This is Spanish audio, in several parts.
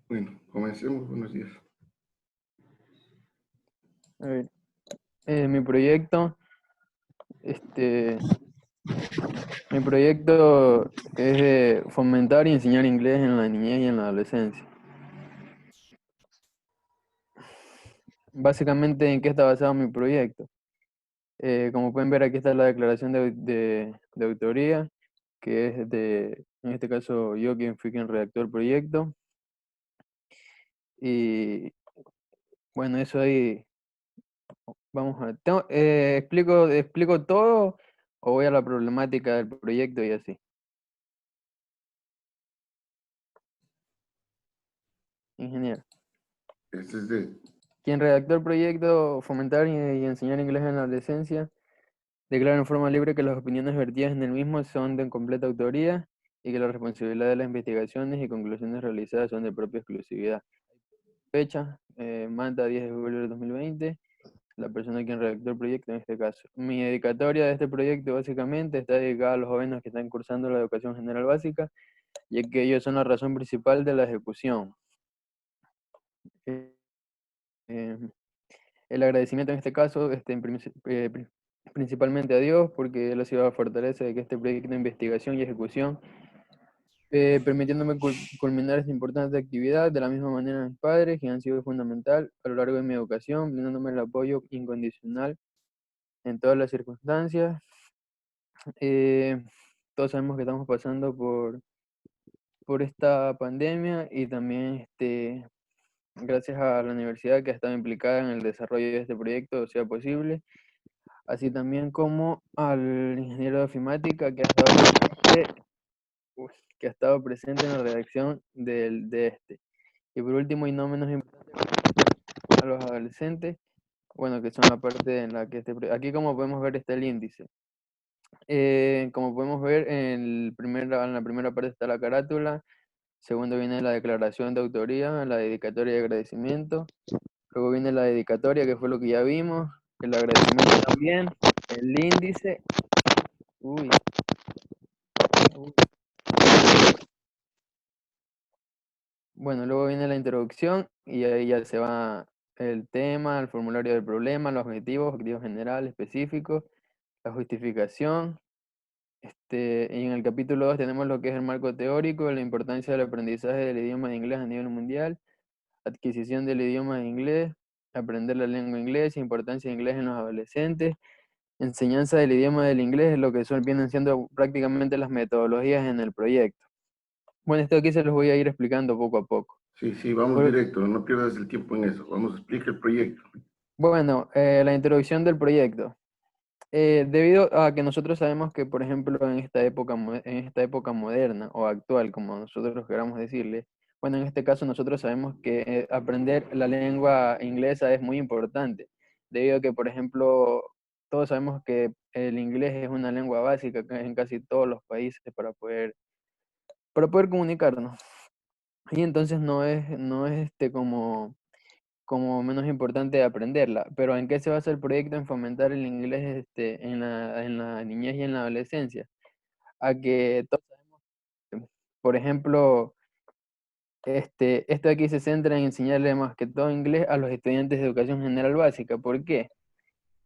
Bueno, comencemos. Buenos días. A ver, mi proyecto, este, mi proyecto es de fomentar y enseñar inglés en la niñez y en la adolescencia. Básicamente, ¿en qué está basado mi proyecto? Como pueden ver, aquí está la declaración de autoría, que es en este caso, yo quien fui quien redactó el proyecto. Y bueno, eso ahí, vamos a ver. ¿Explico todo o voy a la problemática del proyecto y así? Ingeniero. Este es de... Quien redactó el proyecto Fomentar y enseñar inglés en la adolescencia, declara en forma libre que las opiniones vertidas en el mismo son de completa autoría y que la responsabilidad de las investigaciones y conclusiones realizadas son de propia exclusividad. Fecha, Manta 10 de julio de 2020, la persona quien redactó el proyecto en este caso. Mi dedicatoria de este proyecto básicamente está dedicada a los jóvenes que están cursando la educación general básica, ya que ellos son la razón principal de la ejecución. Eh, eh, El agradecimiento en este caso, principalmente a Dios, porque Él ha sido la fortaleza de que este proyecto de investigación y ejecución, permitiéndome culminar esta importante actividad, de la misma manera a mis padres, que han sido fundamental a lo largo de mi educación, brindándome el apoyo incondicional en todas las circunstancias. Eh, Todos sabemos que estamos pasando por esta pandemia y también gracias a la universidad que ha estado implicada en el desarrollo de este proyecto sea posible, así también como al ingeniero de ofimática que ha estado presente en la redacción de este. Y por último, y no menos importante, a los adolescentes, bueno, que son la parte en la que aquí como podemos ver está el índice. Como podemos ver, en la primera parte está la carátula, segundo viene la declaración de autoría, la dedicatoria y agradecimiento, luego viene la dedicatoria, que fue lo que ya vimos, el agradecimiento también, el índice, uy, uy. Bueno, luego viene la introducción y ahí ya se va el tema, el formulario del problema, los objetivos generales, específicos, la justificación. Y en el capítulo 2 tenemos lo que es el marco teórico, la importancia del aprendizaje del idioma de inglés a nivel mundial, adquisición del idioma de inglés, aprender la lengua inglesa, importancia de inglés en los adolescentes, enseñanza del idioma del inglés, lo que vienen siendo prácticamente las metodologías en el proyecto. Bueno, esto aquí se los voy a ir explicando poco a poco. Sí, sí, vamos Por- directo, no pierdas el tiempo en eso. Vamos, explica el proyecto. Bueno, la introducción del proyecto. Debido a que nosotros sabemos que, por ejemplo, en esta época moderna o actual, como nosotros queramos decirle, bueno, en este caso nosotros sabemos que aprender la lengua inglesa es muy importante, debido a que, por ejemplo, todos sabemos que el inglés es una lengua básica en casi todos los países para poder comunicarnos. Y entonces no es como menos importante aprenderla. Pero ¿en qué se basa el proyecto en fomentar el inglés en la niñez y en la adolescencia? A que todos sabemos, por ejemplo, esto aquí se centra en enseñarle más que todo inglés a los estudiantes de educación general básica. ¿Por qué?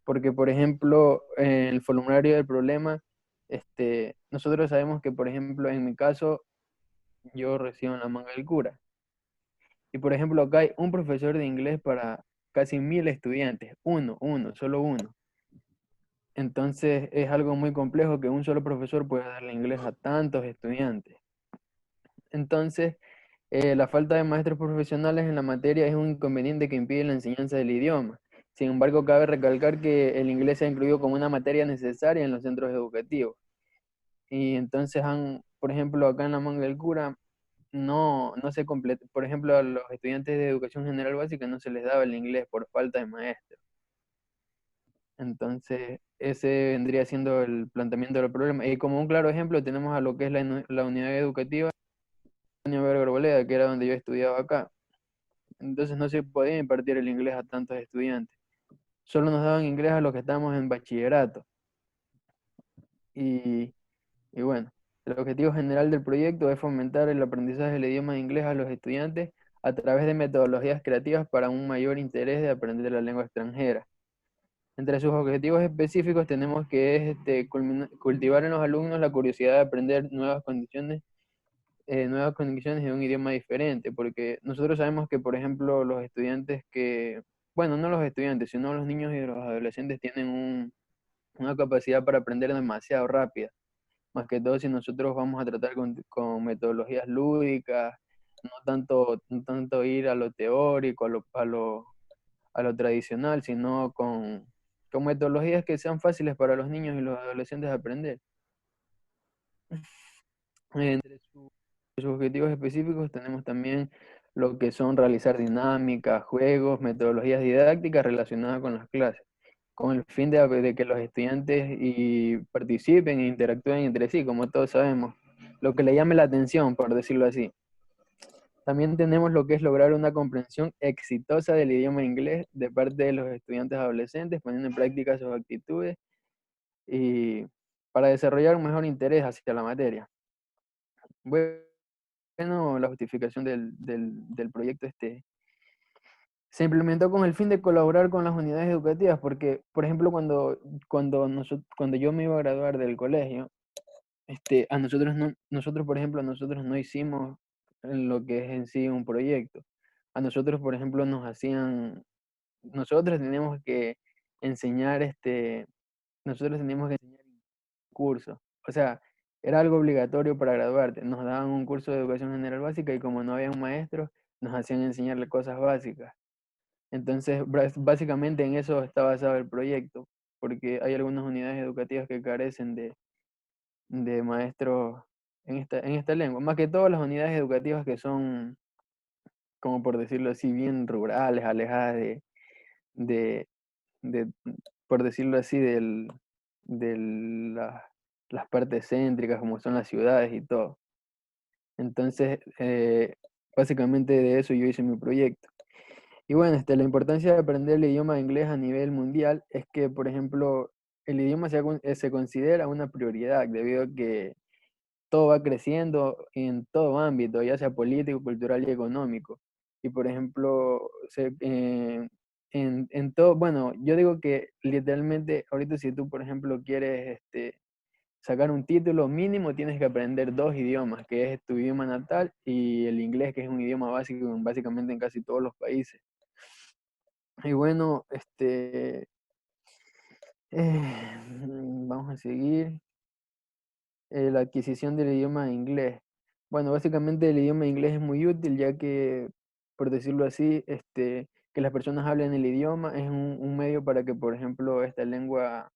Porque, por ejemplo, en el formulario del problema, nosotros sabemos que, por ejemplo, en mi caso, yo recibo en la manga del cura. Y por ejemplo, acá hay un profesor de inglés para casi 1000 estudiantes, solo uno. Entonces es algo muy complejo que un solo profesor pueda darle inglés a tantos estudiantes. Entonces, la falta de maestros profesionales en la materia es un inconveniente que impide la enseñanza del idioma. Sin embargo, cabe recalcar que el inglés se ha incluido como una materia necesaria en los centros educativos. Y entonces por ejemplo, acá en la Manga del Cura, no se completa, por ejemplo, a los estudiantes de educación general básica no se les daba el inglés por falta de maestros. Entonces, ese vendría siendo el planteamiento del problema. Y como un claro ejemplo tenemos a lo que es la unidad educativa Antonio Berger Arboleda, que era donde yo estudiaba acá. Entonces no se podía impartir el inglés a tantos estudiantes. Solo nos daban inglés a los que estábamos en bachillerato. Y, y bueno, el objetivo general del proyecto es fomentar el aprendizaje del idioma de inglés a los estudiantes a través de metodologías creativas para un mayor interés de aprender la lengua extranjera. Entre sus objetivos específicos tenemos que es cultivar en los alumnos la curiosidad de aprender nuevas condiciones de un idioma diferente, porque nosotros sabemos que, por ejemplo, los estudiantes bueno, no los estudiantes, sino los niños y los adolescentes tienen una capacidad para aprender demasiado rápida, más que todo si nosotros vamos a tratar con metodologías lúdicas, no tanto ir a lo teórico, a lo tradicional, sino con metodologías que sean fáciles para los niños y los adolescentes aprender. Entre sus objetivos específicos tenemos también lo que son realizar dinámicas, juegos, metodologías didácticas relacionadas con las clases, con el fin de que los estudiantes participen e interactúen entre sí, como todos sabemos, lo que le llame la atención, por decirlo así. También tenemos lo que es lograr una comprensión exitosa del idioma inglés de parte de los estudiantes adolescentes, poniendo en práctica sus actitudes y para desarrollar un mejor interés hacia la materia. Bueno, la justificación del proyecto se implementó con el fin de colaborar con las unidades educativas, porque, por ejemplo, cuando yo me iba a graduar del colegio, a nosotros, por ejemplo, nosotros no hicimos lo que es en sí un proyecto. A nosotros, por ejemplo, nosotros teníamos que enseñar, nosotros teníamos que enseñar un curso. O sea, era algo obligatorio para graduarte. Nos daban un curso de educación general básica y como no había un maestro, nos hacían enseñarle cosas básicas. Entonces, básicamente en eso está basado el proyecto, porque hay algunas unidades educativas que carecen de maestros en esta lengua. Más que todo las unidades educativas que son, como por decirlo así, bien rurales, alejadas de, de, por decirlo así, de las partes céntricas, como son las ciudades y todo. Entonces, básicamente de eso yo hice mi proyecto. Y bueno, la importancia de aprender el idioma inglés a nivel mundial es que, por ejemplo, el idioma se considera una prioridad debido a que todo va creciendo en todo ámbito, ya sea político, cultural y económico. Y por ejemplo, en todo, bueno, yo digo que literalmente, ahorita si tú, por ejemplo, quieres sacar un título mínimo, tienes que aprender dos idiomas, que es tu idioma natal y el inglés, que es un idioma básico básicamente en casi todos los países. Y bueno, vamos a seguir. La adquisición del idioma inglés. Bueno, básicamente el idioma inglés es muy útil ya que, por decirlo así, que las personas hablen el idioma es un medio para que, por ejemplo, esta lengua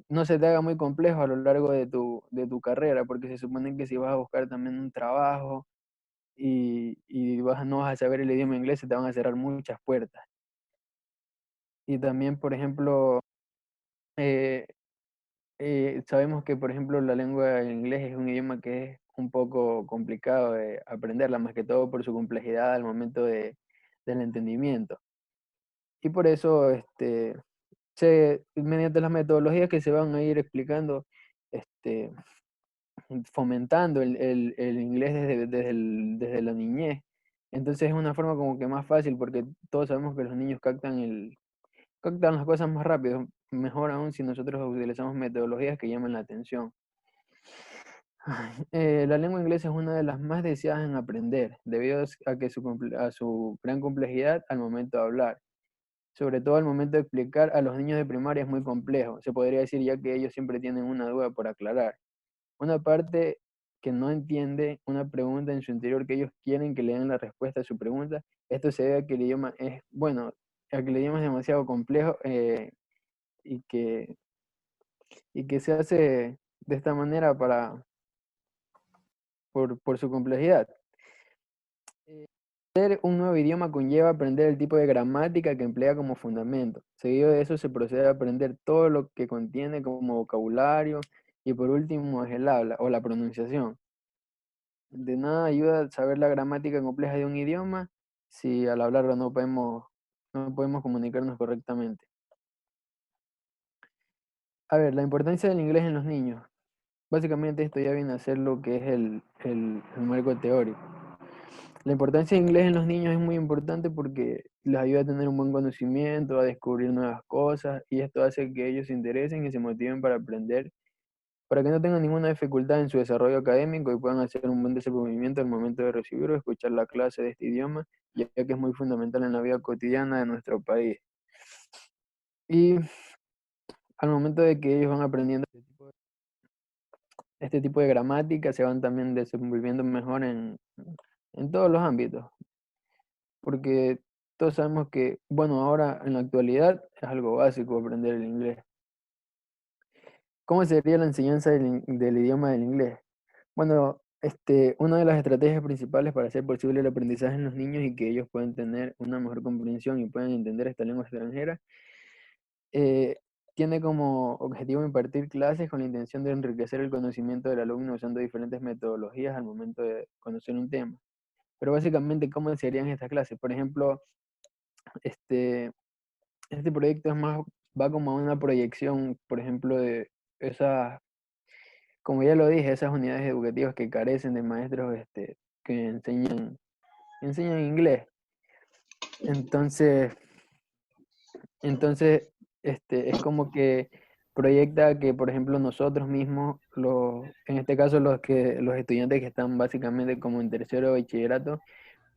no se te haga muy complejo a lo largo de tu carrera, porque se supone que si vas a buscar también un trabajo y no vas a saber el idioma inglés, se te van a cerrar muchas puertas. Y también, por ejemplo, eh, sabemos que, por ejemplo, la lengua en inglés es un idioma que es un poco complicado de aprenderla, más que todo por su complejidad al momento del entendimiento. Y por eso, mediante las metodologías que se van a ir explicando, este, fomentando el inglés desde la niñez. Entonces es una forma como que más fácil, porque todos sabemos que los niños captan las cosas más rápido, mejor aún si nosotros utilizamos metodologías que llaman la atención. La lengua inglesa es una de las más deseadas en aprender, debido a su gran complejidad al momento de hablar. Sobre todo al momento de explicar a los niños de primaria es muy complejo, se podría decir, ya que ellos siempre tienen una duda por aclarar. Una parte que no entiende una pregunta en su interior, que ellos quieren que le den la respuesta a su pregunta. Esto se debe a que el idioma a que el idioma es demasiado complejo, y que se hace de esta manera por su complejidad. Aprender un nuevo idioma conlleva aprender el tipo de gramática que emplea como fundamento. Seguido de eso se procede a aprender todo lo que contiene como vocabulario y por último es el habla o la pronunciación. De nada ayuda saber la gramática compleja de un idioma si al hablarlo no podemos comunicarnos correctamente. A ver, la importancia del inglés en los niños. Básicamente esto ya viene a ser lo que es el marco teórico. La importancia de inglés en los niños es muy importante porque les ayuda a tener un buen conocimiento, a descubrir nuevas cosas y esto hace que ellos se interesen y se motiven para aprender, para que no tengan ninguna dificultad en su desarrollo académico y puedan hacer un buen desenvolvimiento al momento de recibir o escuchar la clase de este idioma, ya que es muy fundamental en la vida cotidiana de nuestro país. Y al momento de que ellos van aprendiendo este tipo de gramática, se van también desenvolviendo mejor en todos los ámbitos, porque todos sabemos que, bueno, ahora en la actualidad es algo básico aprender el inglés. ¿Cómo sería la enseñanza del idioma del inglés? Bueno, una de las estrategias principales para hacer posible el aprendizaje en los niños y que ellos puedan tener una mejor comprensión y puedan entender esta lengua extranjera, eh, tiene como objetivo impartir clases con la intención de enriquecer el conocimiento del alumno usando diferentes metodologías al momento de conocer un tema. Pero básicamente, ¿cómo serían estas clases? Por ejemplo, este, este proyecto es más, va como a una proyección, por ejemplo, de esas, como ya lo dije, esas unidades educativas que carecen de maestros que enseñan inglés. Entonces, entonces es como que proyecta que, por ejemplo, nosotros mismos, en este caso los estudiantes que están básicamente como en tercero de bachillerato,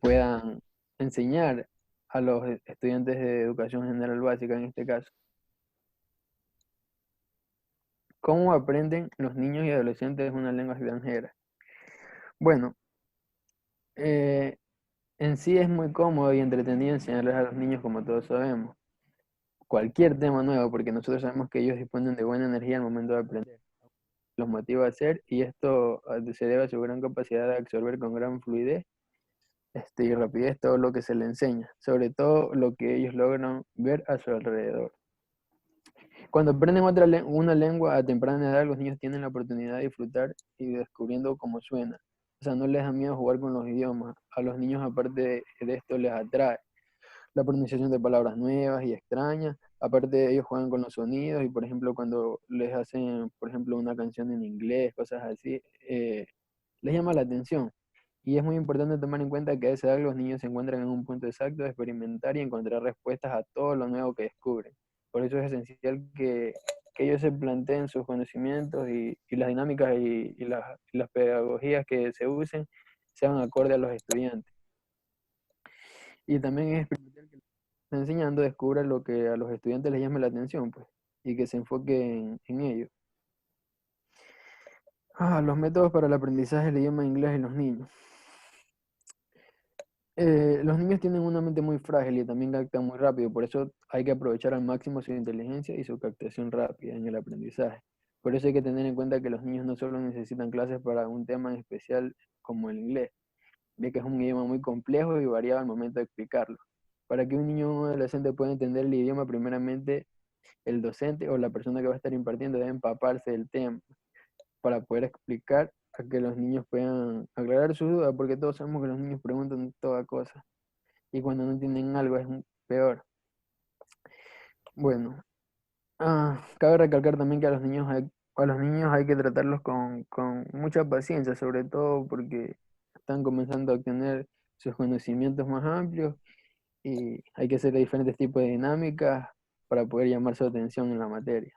puedan enseñar a los estudiantes de educación general básica en este caso. ¿Cómo aprenden los niños y adolescentes una lengua extranjera? Bueno, eh, en sí es muy cómodo y entretenido enseñarles a los niños como todos sabemos. Cualquier tema nuevo, porque nosotros sabemos que ellos disponen de buena energía al momento de aprender. Los motiva a hacer y esto se debe a su gran capacidad de absorber con gran fluidez y rapidez todo lo que se les enseña, sobre todo lo que ellos logran ver a su alrededor. Cuando aprenden una lengua a temprana edad, los niños tienen la oportunidad de disfrutar y descubriendo cómo suena. O sea, no les da miedo jugar con los idiomas. A los niños, aparte de esto, les atrae la pronunciación de palabras nuevas y extrañas. Aparte, ellos juegan con los sonidos y, por ejemplo, cuando les hacen, por ejemplo, una canción en inglés, cosas así, les llama la atención. Y es muy importante tomar en cuenta que a esa edad los niños se encuentran en un punto exacto de experimentar y encontrar respuestas a todo lo nuevo que descubren. Por eso es esencial que ellos se planteen sus conocimientos y las dinámicas y las pedagogías que se usen sean acorde a los estudiantes. Y también es primordial que el que está enseñando descubra lo que a los estudiantes les llame la atención, pues, y que se enfoque en ello. Los métodos para el aprendizaje del idioma inglés en los niños. Los niños tienen una mente muy frágil y también captan muy rápido, por eso hay que aprovechar al máximo su inteligencia y su captación rápida en el aprendizaje. Por eso hay que tener en cuenta que los niños no solo necesitan clases para un tema en especial como el inglés, ya que es un idioma muy complejo y variado al momento de explicarlo. Para que un niño o un adolescente pueda entender el idioma, primeramente el docente o la persona que va a estar impartiendo debe empaparse del tema para poder explicar a que los niños puedan aclarar sus dudas, porque todos sabemos que los niños preguntan toda cosa y cuando no entienden algo es peor. Bueno, cabe recalcar también que a los niños hay que tratarlos con mucha paciencia, sobre todo porque están comenzando a obtener sus conocimientos más amplios y hay que hacer diferentes tipos de dinámicas para poder llamar su atención en la materia.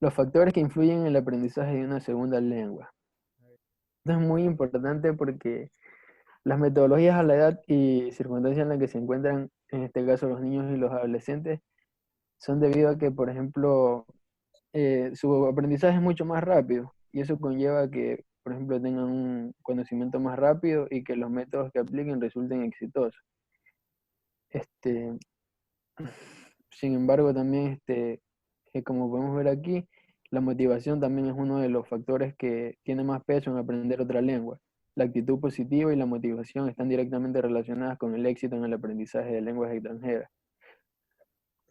Los factores que influyen en el aprendizaje de una segunda lengua. Esto es muy importante porque las metodologías a la edad y circunstancias en las que se encuentran, en este caso los niños y los adolescentes, son debido a que, por ejemplo, su aprendizaje es mucho más rápido y eso conlleva que, por ejemplo, tengan un conocimiento más rápido y que los métodos que apliquen resulten exitosos. Este, Sin embargo, también, como podemos ver aquí, la motivación también es uno de los factores que tiene más peso en aprender otra lengua. La actitud positiva y la motivación están directamente relacionadas con el éxito en el aprendizaje de lenguas extranjeras.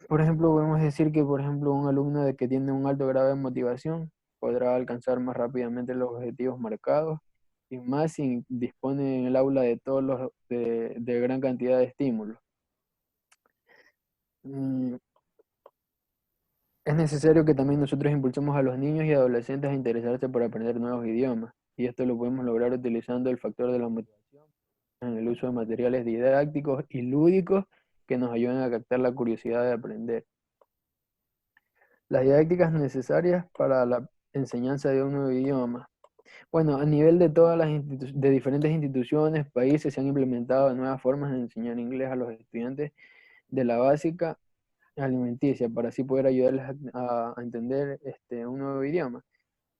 Por ejemplo, podemos decir que, por ejemplo, un alumno que tiene un alto grado de motivación podrá alcanzar más rápidamente los objetivos marcados y más si dispone en el aula de de gran cantidad de estímulos. Mm, Es necesario que también nosotros impulsemos a los niños y adolescentes a interesarse por aprender nuevos idiomas, y esto lo podemos lograr utilizando el factor de la motivación. en el uso de materiales didácticos y lúdicos que nos ayuden a captar la curiosidad de aprender. Las didácticas necesarias para la enseñanza de un nuevo idioma. Bueno, a nivel de todas las de diferentes instituciones, países, se han implementado nuevas formas de enseñar inglés a los estudiantes de la básica alimenticia para así poder ayudarles a entender un nuevo idioma.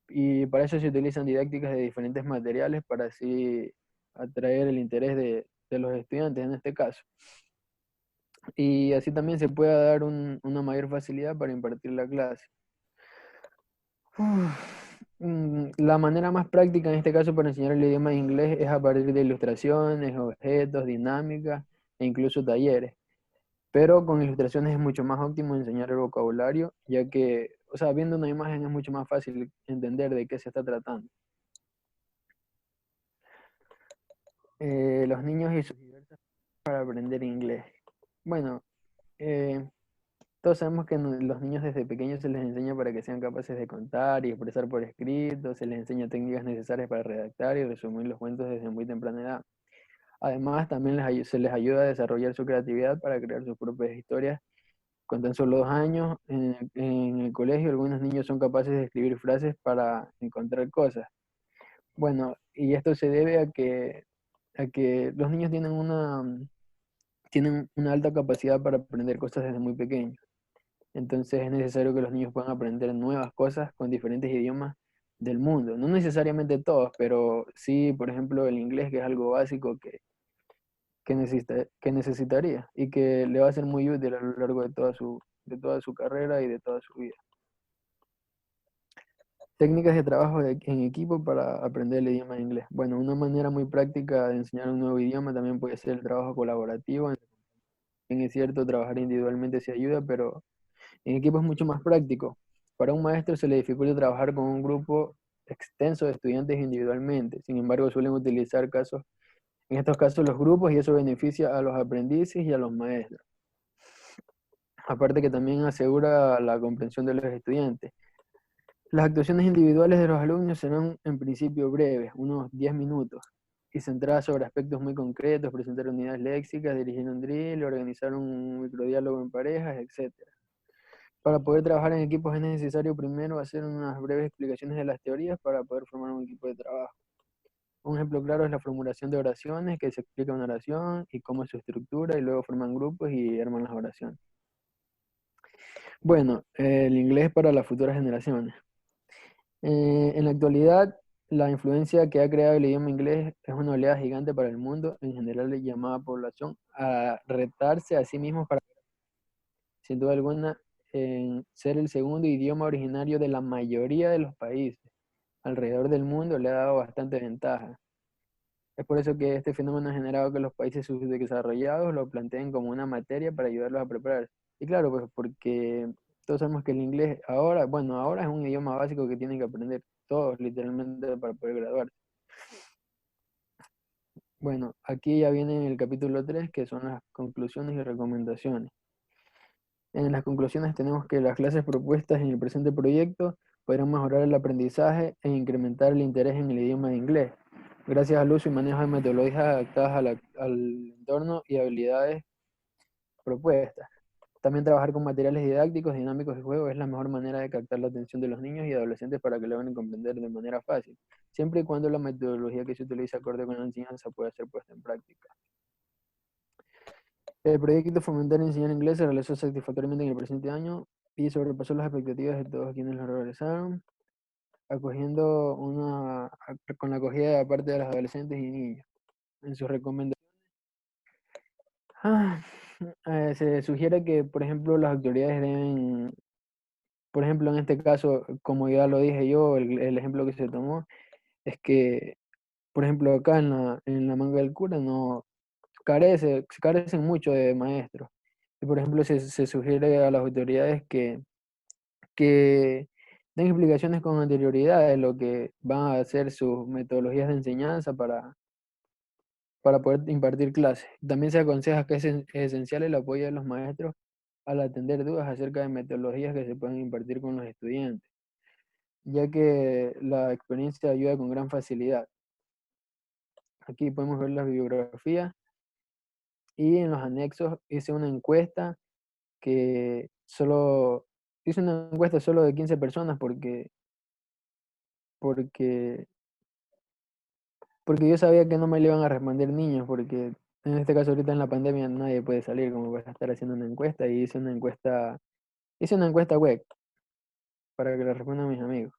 Y para eso se utilizan didácticas de diferentes materiales para así atraer el interés de los estudiantes en este caso. Y así también se pueda dar una mayor facilidad para impartir la clase. La manera más práctica en este caso para enseñar el idioma inglés es a partir de ilustraciones, objetos, dinámicas e incluso talleres. Pero con ilustraciones es mucho más óptimo enseñar el vocabulario, ya que, o sea, viendo una imagen es mucho más fácil entender de qué se está tratando. Los niños y sus diversas formas para aprender inglés. Bueno, eh, todos sabemos que los niños desde pequeños se les enseña para que sean capaces de contar y expresar por escrito, se les enseña técnicas necesarias para redactar y resumir los cuentos desde muy temprana edad. Además, también se les ayuda a desarrollar su creatividad para crear sus propias historias. Con tan solo 2 años en el colegio, algunos niños son capaces de escribir frases para encontrar cosas. Bueno, y esto se debe a que los niños tienen una alta capacidad para aprender cosas desde muy pequeños. Entonces es necesario que los niños puedan aprender nuevas cosas con diferentes idiomas del mundo. No necesariamente todos, pero sí, por ejemplo, el inglés, que es algo básico que necesitaría y que le va a ser muy útil a lo largo de toda su carrera y de toda su vida. Técnicas de trabajo en equipo para aprender el idioma inglés. Bueno, una manera muy práctica de enseñar un nuevo idioma también puede ser el trabajo colaborativo. Es cierto, trabajar individualmente se ayuda, pero en equipo es mucho más práctico. Para un maestro se le dificulta trabajar con un grupo extenso de estudiantes individualmente. Sin embargo, suelen utilizar en estos casos los grupos, y eso beneficia a los aprendices y a los maestros. Aparte que también asegura la comprensión de los estudiantes. Las actuaciones individuales de los alumnos serán en principio breves, unos 10 minutos, y centradas sobre aspectos muy concretos, presentar unidades léxicas, dirigir un drill, organizar un microdiálogo en parejas, etc. Para poder trabajar en equipos es necesario primero hacer unas breves explicaciones de las teorías para poder formar un equipo de trabajo. Un ejemplo claro es la formulación de oraciones, que se explica una oración y cómo es su estructura, y luego forman grupos y arman las oraciones. Bueno, el inglés para las futuras generaciones. En la actualidad, la influencia que ha creado el idioma inglés es una oleada gigante para el mundo en general, y llamada población a retarse a sí mismos para, sin duda alguna, en ser el segundo idioma originario de la mayoría de los países alrededor del mundo. Le ha dado bastante ventaja. Es por eso que este fenómeno ha generado que los países subdesarrollados lo planteen como una materia para ayudarlos a prepararse. Y claro, pues porque todos sabemos que el inglés ahora, bueno, ahora es un idioma básico que tienen que aprender todos literalmente para poder graduarse. Bueno, aquí ya viene el capítulo 3, que son las conclusiones y recomendaciones. En las conclusiones tenemos que las clases propuestas en el presente proyecto podrán mejorar el aprendizaje e incrementar el interés en el idioma de inglés, gracias al uso y manejo de metodologías adaptadas al entorno y habilidades propuestas. También trabajar con materiales didácticos, dinámicos y juegos es la mejor manera de captar la atención de los niños y adolescentes para que logren comprender de manera fácil, siempre y cuando la metodología que se utiliza acorde con la enseñanza pueda ser puesta en práctica. El proyecto Fomentar y Enseñar Inglés se realizó satisfactoriamente en el presente año y sobrepasó las expectativas de todos quienes lo realizaron, con la acogida de parte de los adolescentes y niños. En sus recomendaciones, se sugiere que, por ejemplo, las autoridades deben, por ejemplo, en este caso, como ya lo dije yo, el ejemplo que se tomó es que, por ejemplo, acá en la Manga del Cura no carecen mucho de maestros. Y, por ejemplo, se sugiere a las autoridades que den explicaciones con anterioridad de lo que van a ser sus metodologías de enseñanza para poder impartir clases. También se aconseja que es esencial el apoyo de los maestros al atender dudas acerca de metodologías que se pueden impartir con los estudiantes, ya que la experiencia ayuda con gran facilidad. Aquí podemos ver las bibliografías y en los anexos hice una encuesta que solo, hice una encuesta solo de 15 personas porque, porque yo sabía que no me le iban a responder niños, porque en este caso ahorita en la pandemia nadie puede salir como para estar haciendo una encuesta y hice una encuesta web para que le respondan mis amigos.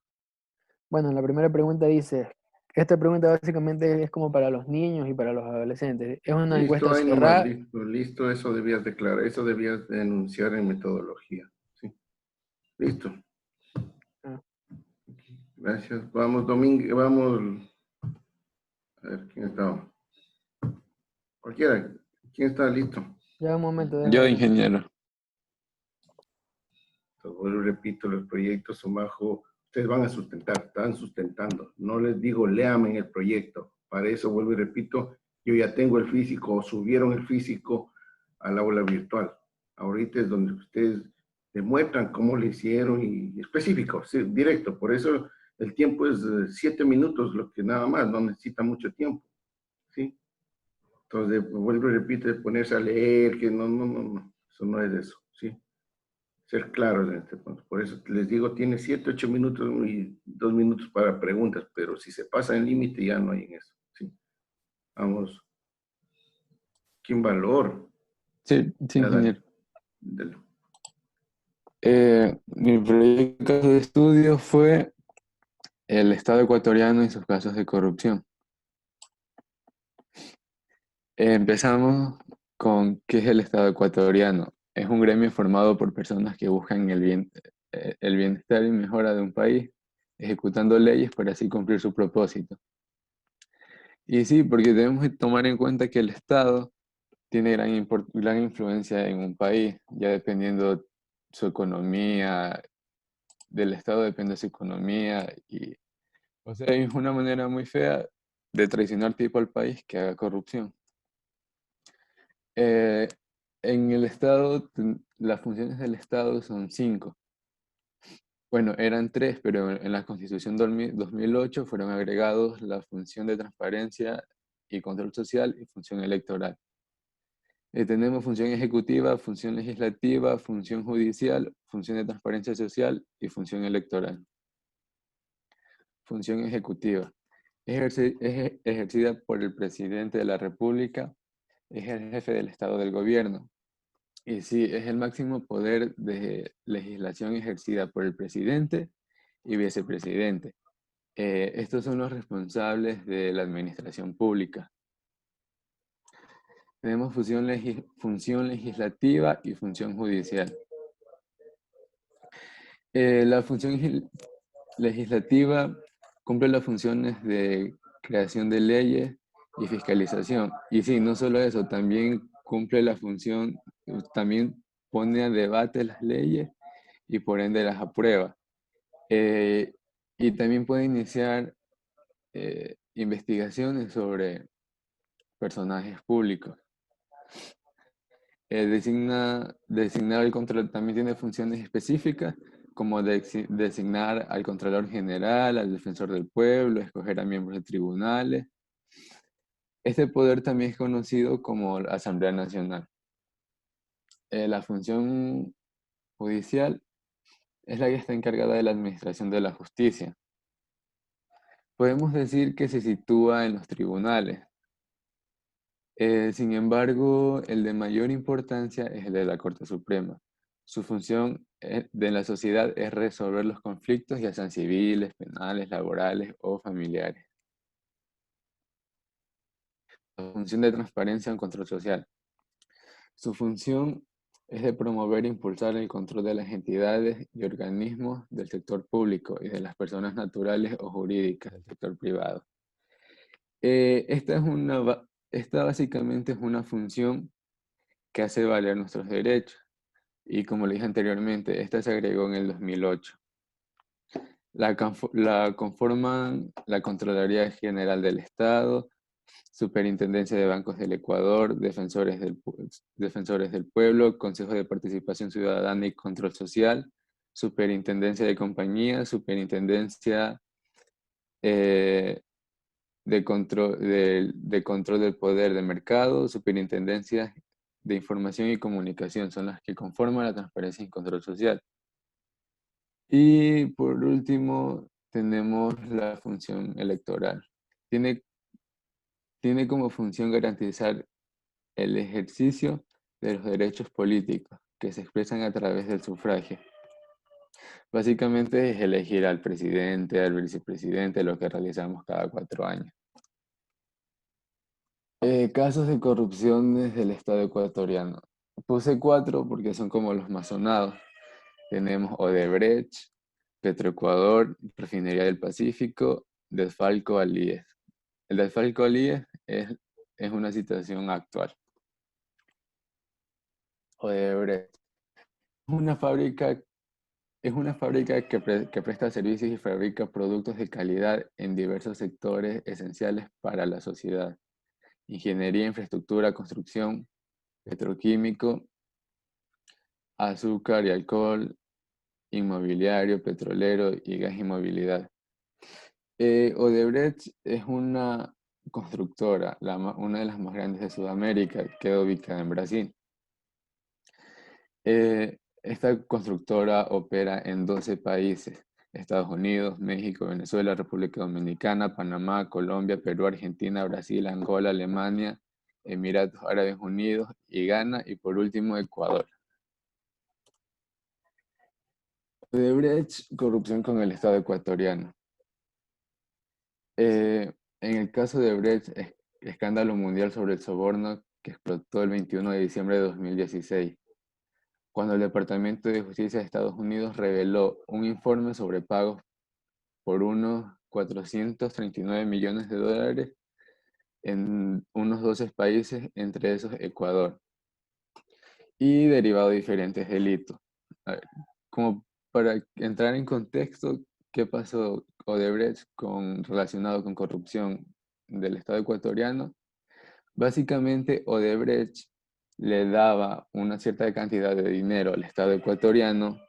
Bueno, la primera pregunta dice, esta pregunta básicamente es como para los niños y para los adolescentes. Es una Listo, encuesta ahí nomás, cerrada. listo, listo, eso debías declarar, eso debías denunciar en metodología. Sí, listo. Ah, Gracias. Vamos, Domingo, vamos, a ver, ¿quién está? Cualquiera, ¿quién está listo? ya un momento, Yo, déjame. ingeniero. Entonces, vuelvo y repito, los proyectos son bajo, ustedes van a sustentar, están sustentando. No les digo, léame en el proyecto. Para eso, vuelvo y repito, yo ya tengo el físico, o subieron el físico al aula virtual. Ahorita es donde ustedes demuestran cómo lo hicieron y específico, sí, directo. Por eso el tiempo es 7 minutos, lo que nada más, no necesita mucho tiempo, ¿sí? Entonces, vuelvo y repito, de ponerse a leer, que no, no, no, no, eso no es eso, ¿sí? Ser claros en este punto. Por eso les digo, tiene 7, 8 minutos y 2 minutos para preguntas, pero si se pasa el límite ya no hay en eso. ¿Sí? Vamos, ¿quién valor? Sí, sí, Ya dale, ingeniero. dale. Mi proyecto de estudio fue el Estado ecuatoriano y sus casos de corrupción. Empezamos con qué es el Estado ecuatoriano. Es un gremio formado por personas que buscan el bienestar y mejora de un país, ejecutando leyes para así cumplir su propósito. Y sí, porque debemos de tomar en cuenta que el Estado tiene gran influencia en un país, ya dependiendo su economía, del Estado depende su economía y, o sea, es una manera muy fea de traicionar tipo al país que haga corrupción. Eh, en el Estado, las funciones del Estado son cinco. Bueno, eran tres, pero en la Constitución 2008 fueron agregados la función de transparencia y control social y función electoral. Tenemos función ejecutiva, función legislativa, función judicial, función de transparencia social y función electoral. Función ejecutiva. Es ejercida por el presidente de la República, es el jefe del Estado del Gobierno. Y sí, es el máximo poder de legislación ejercida por el presidente y vicepresidente. Estos son los responsables de la administración pública. Tenemos función legislativa y función judicial. La función legislativa cumple las funciones de creación de leyes y fiscalización. Y sí, no solo eso, también cumple la función, también pone a debate las leyes y por ende las aprueba. Eh, y también puede iniciar investigaciones sobre personajes públicos. Designar el control también tiene funciones específicas, como designar al Contralor General, al Defensor del Pueblo, escoger a miembros de tribunales. Este poder también es conocido como la Asamblea Nacional. La función judicial es la que está encargada de la administración de la justicia. Podemos decir que se sitúa en los tribunales. Sin embargo, el de mayor importancia es el de la Corte Suprema. Su función de la sociedad es resolver los conflictos, ya sean civiles, penales, laborales o familiares. La función de transparencia en control social. Su función es de promover e impulsar el control de las entidades y organismos del sector público y de las personas naturales o jurídicas del sector privado. Esta básicamente es una función que hace valer nuestros derechos. Y como le dije anteriormente, esta se agregó en el 2008. La conforman la Contraloría General del Estado, Superintendencia de Bancos del Ecuador, Defensores del Pueblo, Consejo de Participación Ciudadana y Control Social, Superintendencia de Compañías, Superintendencia de control del poder de mercado, superintendencias de información y comunicación, son las que conforman la transparencia y control social. Y por último, tenemos la función electoral. Tiene, tiene como función garantizar el ejercicio de los derechos políticos que se expresan a través del sufragio. Básicamente es elegir al presidente, al vicepresidente, lo que realizamos cada 4 años. Casos de corrupción desde el Estado ecuatoriano. Puse 4 porque son como los más sonados. Tenemos Odebrecht, Petroecuador, Refinería del Pacífico, Desfalco Alíes. El Desfalco Alíes es una situación actual. Odebrecht es una fábrica que presta servicios y fabrica productos de calidad en diversos sectores esenciales para la sociedad. Ingeniería, infraestructura, construcción, petroquímico, azúcar y alcohol, inmobiliario, petrolero y gas y movilidad. Odebrecht es una constructora, una de las más grandes de Sudamérica, queda ubicada en Brasil. Esta constructora opera en 12 países: Estados Unidos, México, Venezuela, República Dominicana, Panamá, Colombia, Perú, Argentina, Brasil, Angola, Alemania, Emiratos Árabes Unidos y Ghana, y por último Ecuador. Odebrecht, corrupción con el Estado ecuatoriano. En el caso de Odebrecht, escándalo mundial sobre el soborno que explotó el 21 de diciembre de 2016, cuando el Departamento de Justicia de Estados Unidos reveló un informe sobre pagos por unos 439 millones de dólares en unos 12 países, entre esos Ecuador, y derivado de diferentes delitos. A ver, como para entrar en contexto, ¿qué pasó Odebrecht relacionado con corrupción del Estado ecuatoriano? Básicamente, Odebrecht le daba una cierta cantidad de dinero al Estado ecuatoriano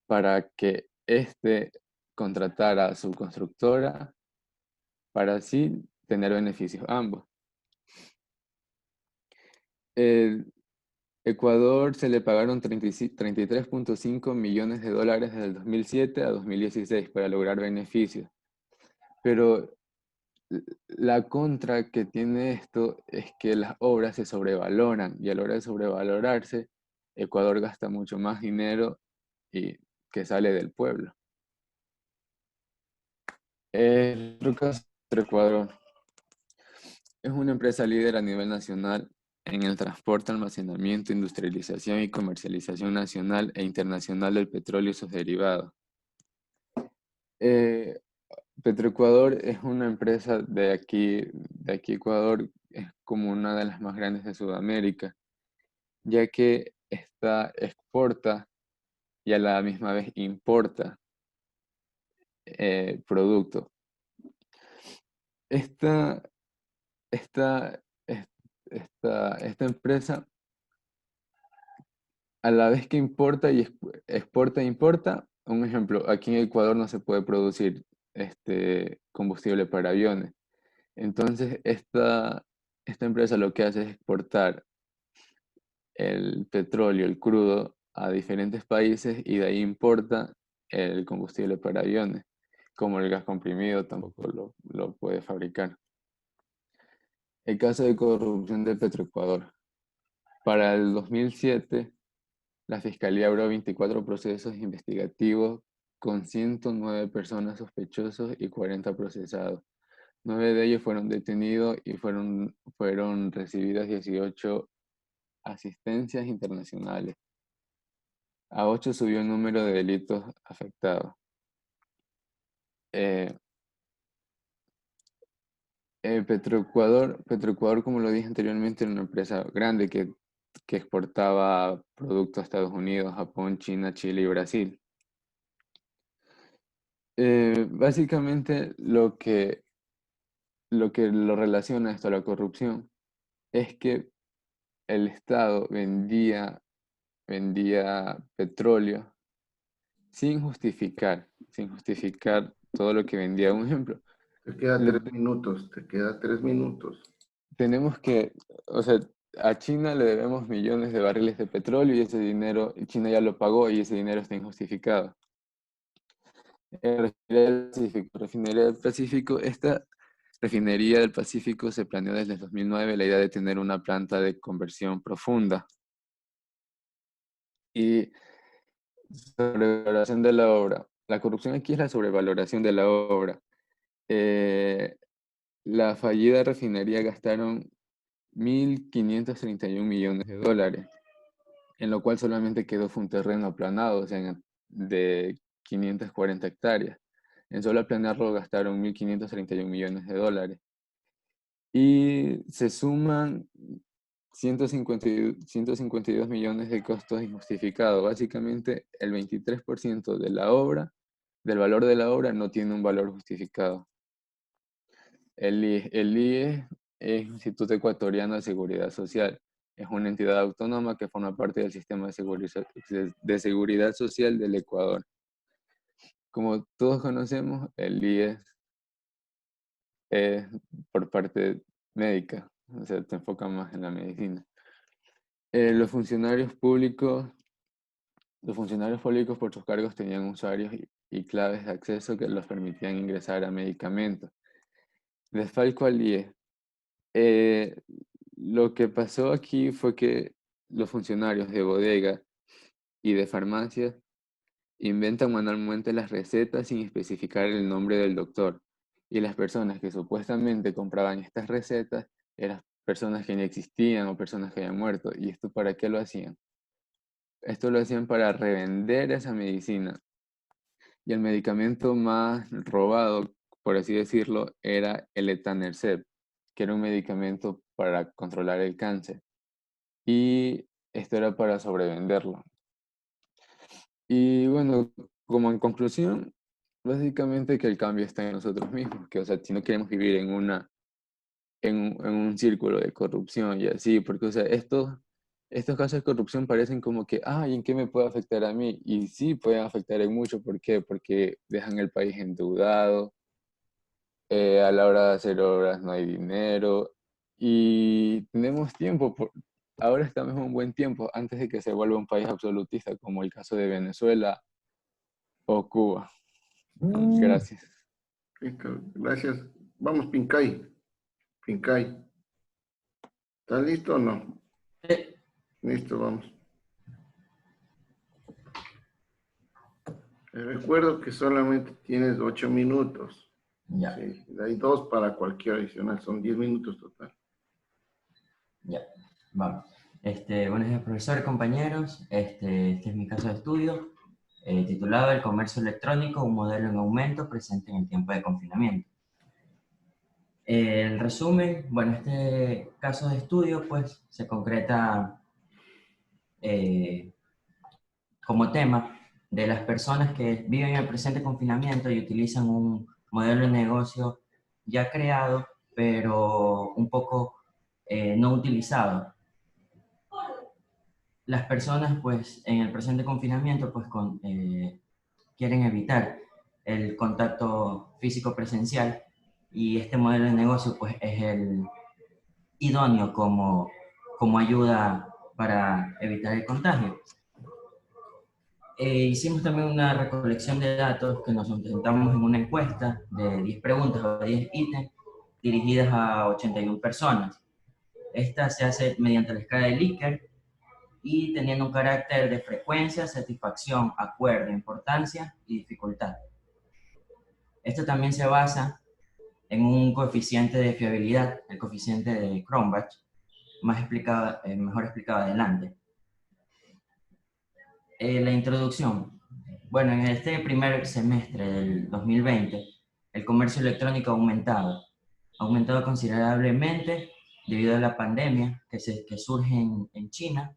para que éste contratara a su constructora para así tener beneficios ambos. El Ecuador se le pagaron 33.5 millones de dólares desde el 2007 a 2016 para lograr beneficios. Pero la contra que tiene esto es que las obras se sobrevaloran, y a la hora de sobrevalorarse, Ecuador gasta mucho más dinero y que sale del pueblo. Otro caso, Ecuador es una empresa líder a nivel nacional en el transporte, almacenamiento, industrialización y comercialización nacional e internacional del petróleo y sus derivados. Petroecuador es una empresa de aquí Ecuador, es como una de las más grandes de Sudamérica, ya que exporta y a la misma vez importa productos. Esta, esta, es- esta empresa, a la vez que importa y exporta e importa, un ejemplo, aquí en Ecuador no se puede producir combustible para aviones. Entonces, esta empresa lo que hace es exportar el petróleo, el crudo, a diferentes países, y de ahí importa el combustible para aviones. Como el gas comprimido tampoco lo puede fabricar. El caso de corrupción de Petroecuador. Para el 2007, la Fiscalía abrió 24 procesos investigativos con 109 personas sospechosos y 40 procesados. 9 de ellos fueron detenidos y fueron recibidas 18 asistencias internacionales. A 8 subió el número de delitos afectados. Eh, Petroecuador, como lo dije anteriormente, era una empresa grande que exportaba productos a Estados Unidos, Japón, China, Chile y Brasil. Básicamente lo relaciona esto a la corrupción es que el Estado vendía petróleo sin justificar todo lo que vendía. Un ejemplo, Te queda Le- 3 minutos, te queda 3 minutos. Tenemos que, o sea, a China le debemos millones de barriles de petróleo y ese dinero, China ya lo pagó y ese dinero está injustificado. Refinería del Pacífico, esta refinería del Pacífico se planeó desde el 2009 la idea de tener una planta de conversión profunda. Y sobrevaloración de la obra. La corrupción aquí es la sobrevaloración de la obra. Eh, la fallida refinería gastaron 1.531 millones de dólares, en lo cual solamente quedó fue un terreno aplanado, o sea, de 540 hectáreas. En solo aplanearlo gastaron 1.531 millones de dólares. Y se suman 152 millones de costos injustificados. Básicamente, el 23% de la obra, del valor de la obra, no tiene un valor justificado. El IE es Instituto Ecuatoriano de Seguridad Social. Es una entidad autónoma que forma parte del sistema de seguridad social del Ecuador. Como todos conocemos, el IE es por parte médica, o sea, te enfoca más en la medicina. Los funcionarios públicos por sus cargos tenían usuarios y claves de acceso que los permitían ingresar a medicamentos. Desfalco al IE. Eh, lo que pasó aquí fue que los funcionarios de bodega y de farmacias inventan manualmente las recetas sin especificar el nombre del doctor. Y las personas que supuestamente compraban estas recetas eran personas que ni existían o personas que habían muerto. ¿Y esto para qué lo hacían? Esto lo hacían para revender esa medicina. Y el medicamento más robado, por así decirlo, era el etanercept, que era un medicamento para controlar el cáncer. Y esto era para sobrevenderlo. Y bueno, como en conclusión, básicamente que el cambio está en nosotros mismos, que o sea, si no queremos vivir en un círculo de corrupción y así, porque o sea, estos casos de corrupción parecen como que, ay, ¿en qué me puede afectar a mí? Y sí pueden afectar en mucho, ¿por qué? Porque dejan el país endeudado, a la hora de hacer obras no hay dinero y tenemos tiempo, ahora estamos en un buen tiempo antes de que se vuelva un país absolutista como el caso de Venezuela o Cuba. Gracias. Gracias. Vamos, Pincay. Pincay. ¿Estás listo o no? Listo, vamos. Te recuerdo que solamente tienes 8 minutos. Ya, Sí, hay 2 para cualquier adicional, son 10 minutos total. ya, vamos. Buenos días, profesor, compañeros. Este es mi caso de estudio, titulado El comercio electrónico, un modelo en aumento presente en el tiempo de confinamiento. En resumen, bueno, este caso de estudio pues se concreta como tema de las personas que viven el presente confinamiento y utilizan un modelo de negocio ya creado, pero un poco no utilizado. Las personas, pues, en el presente confinamiento, pues, quieren evitar el contacto físico presencial y este modelo de negocio, pues, es el idóneo como ayuda para evitar el contagio. Hicimos también una recolección de datos que nos presentamos en una encuesta de 10 preguntas o 10 ítems dirigidas a 81 personas. Esta se hace mediante la escala de Likert y teniendo un carácter de frecuencia, satisfacción, acuerdo, importancia y dificultad. Esto también se basa en un coeficiente de fiabilidad, el coeficiente de Cronbach, mejor explicado adelante. La introducción. Bueno, en este primer semestre del 2020, el comercio electrónico ha aumentado considerablemente debido a la pandemia que surge en China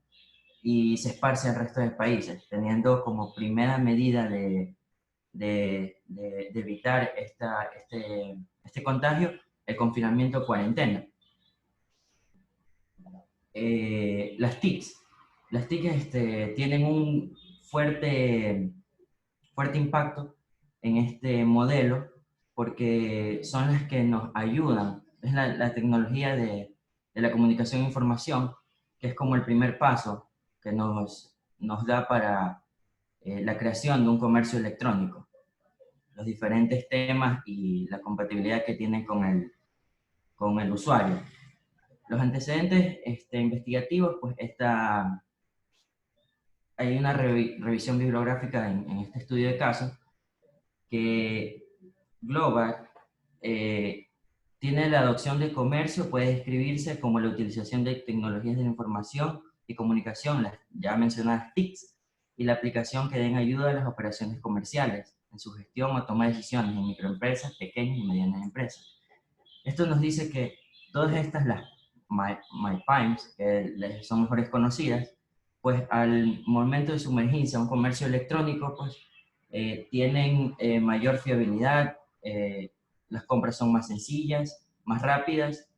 y se esparce al resto de países, teniendo como primera medida de evitar este contagio el confinamiento o cuarentena. Las TICs tienen un fuerte impacto en este modelo porque son las que nos ayudan. Es la tecnología de la comunicación e información, que es como el primer paso que nos da para la creación de un comercio electrónico. Los diferentes temas y la compatibilidad que tienen con el usuario. Los antecedentes investigativos, pues hay una revisión bibliográfica en este estudio de casos que Global tiene la adopción de comercio, puede describirse como la utilización de tecnologías de la información y comunicación, las ya mencionadas TICs, y la aplicación que den ayuda a las operaciones comerciales, en su gestión o toma de decisiones en microempresas, pequeñas y medianas empresas. Esto nos dice que todas estas, las MyPymes, que son mejores conocidas, pues al momento de sumergirse a un comercio electrónico, pues tienen mayor fiabilidad, las compras son más sencillas, más rápidas,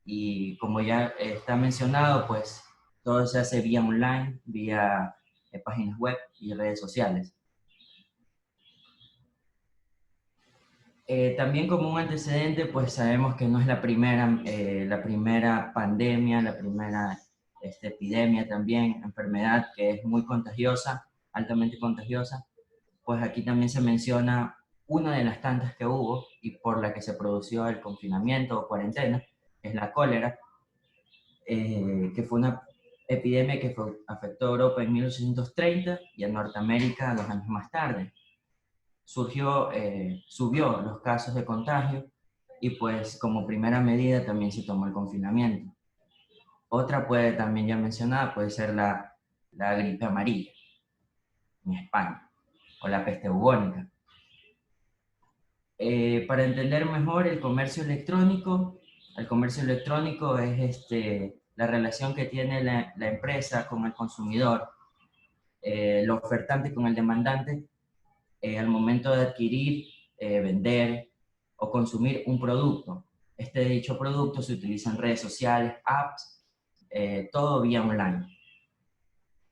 y como ya está mencionado, pues todo se hace vía online, vía páginas web y redes sociales. También como un antecedente, pues sabemos que no es la primera pandemia, la primera epidemia también, enfermedad que es muy contagiosa, altamente contagiosa. Pues aquí también se menciona una de las tantas que hubo y por la que se produjo el confinamiento o cuarentena, es la cólera, que fue una epidemia que afectó a Europa en 1830 y a Norteamérica 2 años más tarde. Subió los casos de contagio y pues como primera medida también se tomó el confinamiento. Otra puede también ya mencionada, puede ser la gripe amarilla en España o la peste bubónica. Para entender mejor el comercio electrónico es la relación que tiene la empresa con el consumidor, el ofertante con el demandante, al momento de adquirir, vender o consumir un producto. Dicho producto se utiliza en redes sociales, apps, todo vía online.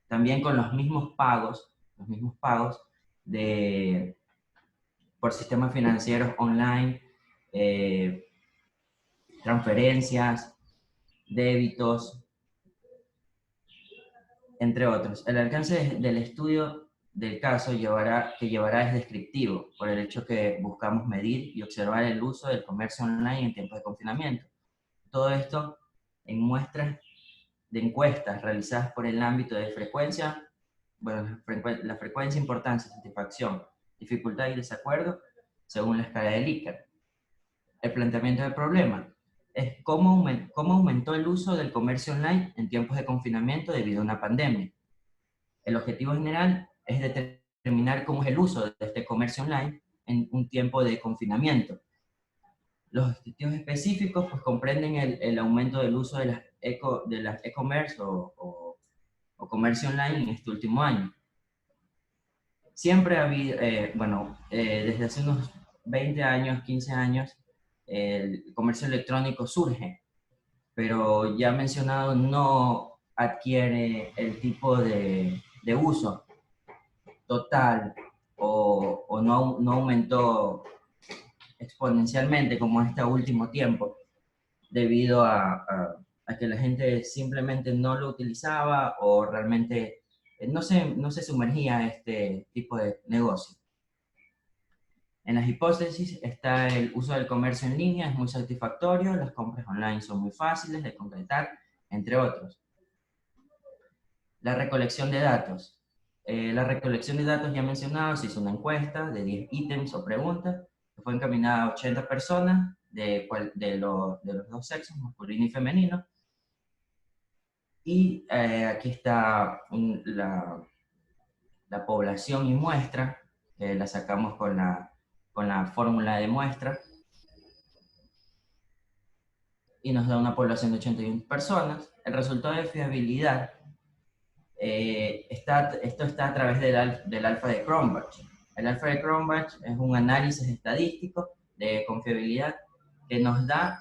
También con los mismos pagos por sistemas financieros online, transferencias, débitos, entre otros. El alcance del estudio del caso que llevará es descriptivo, por el hecho que buscamos medir y observar el uso del comercio online en tiempos de confinamiento. Todo esto en muestras de encuestas realizadas por el ámbito de frecuencia, la frecuencia, importancia, satisfacción, dificultad y desacuerdo, según la escala de Likert. El planteamiento del problema es cómo aumentó el uso del comercio online en tiempos de confinamiento debido a una pandemia. El objetivo general es determinar cómo es el uso de este comercio online en un tiempo de confinamiento. Los objetivos específicos pues, comprenden el aumento del uso de las e-commerce o comercio online en este último año. Siempre ha habido, desde hace unos 20 años, 15 años, el comercio electrónico surge, pero ya mencionado no adquiere el tipo de uso total o no aumentó exponencialmente como este último tiempo, debido a que la gente simplemente no lo utilizaba o realmente no se sumergía en este tipo de negocio. En las hipótesis está el uso del comercio en línea, es muy satisfactorio, las compras online son muy fáciles de concretar, entre otros. La recolección de datos. La recolección de datos ya mencionado, se hizo una encuesta de 10 ítems o preguntas, que fue encaminada a 80 personas de los dos sexos, masculino y femenino. Y aquí está la población y muestra, que la sacamos con la fórmula de muestra, y nos da una población de 81 personas. El resultado de fiabilidad, esto está a través del alfa de Cronbach. El alfa de Cronbach es un análisis estadístico de confiabilidad que nos da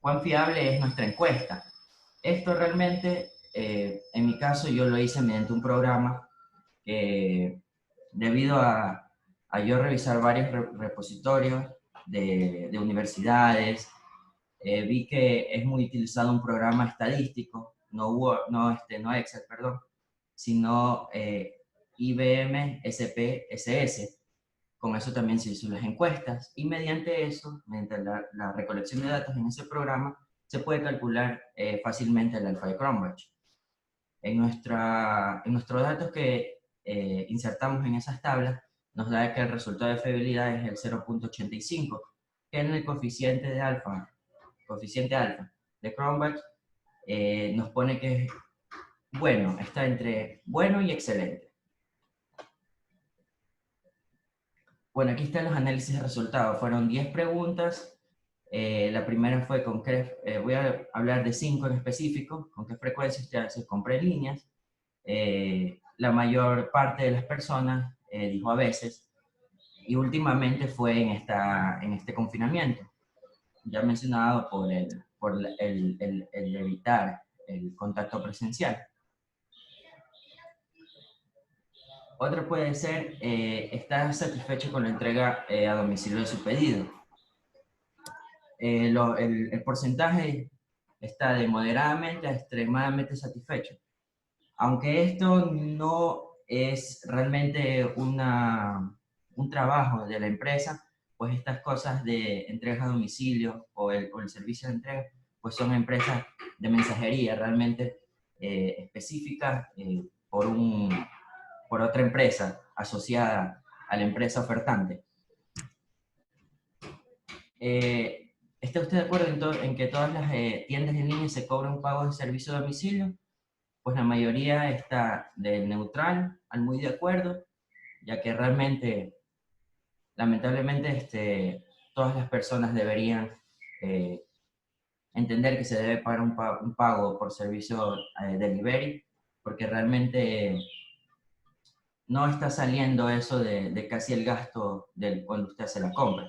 cuán fiable es nuestra encuesta. Esto realmente, en mi caso, yo lo hice mediante un programa que, debido a Al yo revisar varios repositorios de universidades, vi que es muy utilizado un programa estadístico, no Excel, perdón, sino IBM SPSS. Con eso también se hizo las encuestas y mediante eso, mediante la recolección de datos en ese programa, se puede calcular fácilmente el alfa de Cronbach. En nuestros datos que insertamos en esas tablas, nos da que el resultado de fiabilidad es el 0.85, que en el coeficiente alfa de Cronbach nos pone que es bueno, está entre bueno y excelente. Bueno, aquí están los análisis de resultados. Fueron 10 preguntas. La primera fue con qué, voy a hablar de 5 en específico, con qué frecuencia usted hace compra en líneas. La mayor parte de las personas dijo a veces, y últimamente fue en este confinamiento, ya mencionado por el evitar el contacto presencial. Otra puede ser, ¿está satisfecho con la entrega a domicilio de su pedido? El porcentaje está de moderadamente a extremadamente satisfecho. Aunque esto no es realmente un trabajo de la empresa, pues estas cosas de entregas a domicilio o el servicio de entrega, pues son empresas de mensajería realmente específicas por otra empresa asociada a la empresa ofertante. ¿Está usted de acuerdo en que todas las tiendas en línea se cobra un pago de servicio a domicilio? Pues la mayoría está del neutral al muy de acuerdo, ya que realmente, lamentablemente, todas las personas deberían entender que se debe pagar un pago por servicio delivery, porque realmente no está saliendo eso de casi el gasto cuando usted hace la compra.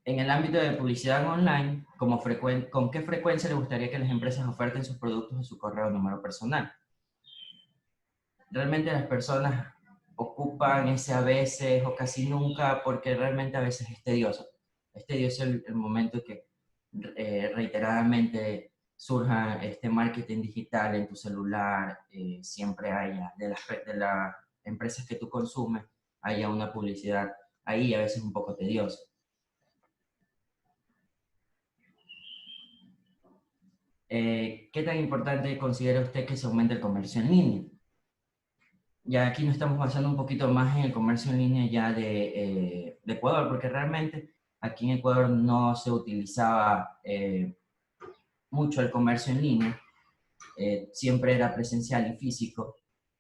En el ámbito de publicidad online, ¿con qué frecuencia le gustaría que las empresas oferten sus productos a su correo o número personal? Realmente las personas ocupan ese a veces o casi nunca porque realmente a veces es tedioso. Es tedioso el momento que reiteradamente surja este marketing digital en tu celular, siempre haya, de las empresas que tú consumes, haya una publicidad ahí a veces un poco tediosa. ¿Qué tan importante considera usted que se aumente el comercio en línea? Ya aquí nos estamos basando un poquito más en el comercio en línea ya de Ecuador, porque realmente aquí en Ecuador no se utilizaba mucho el comercio en línea, siempre era presencial y físico,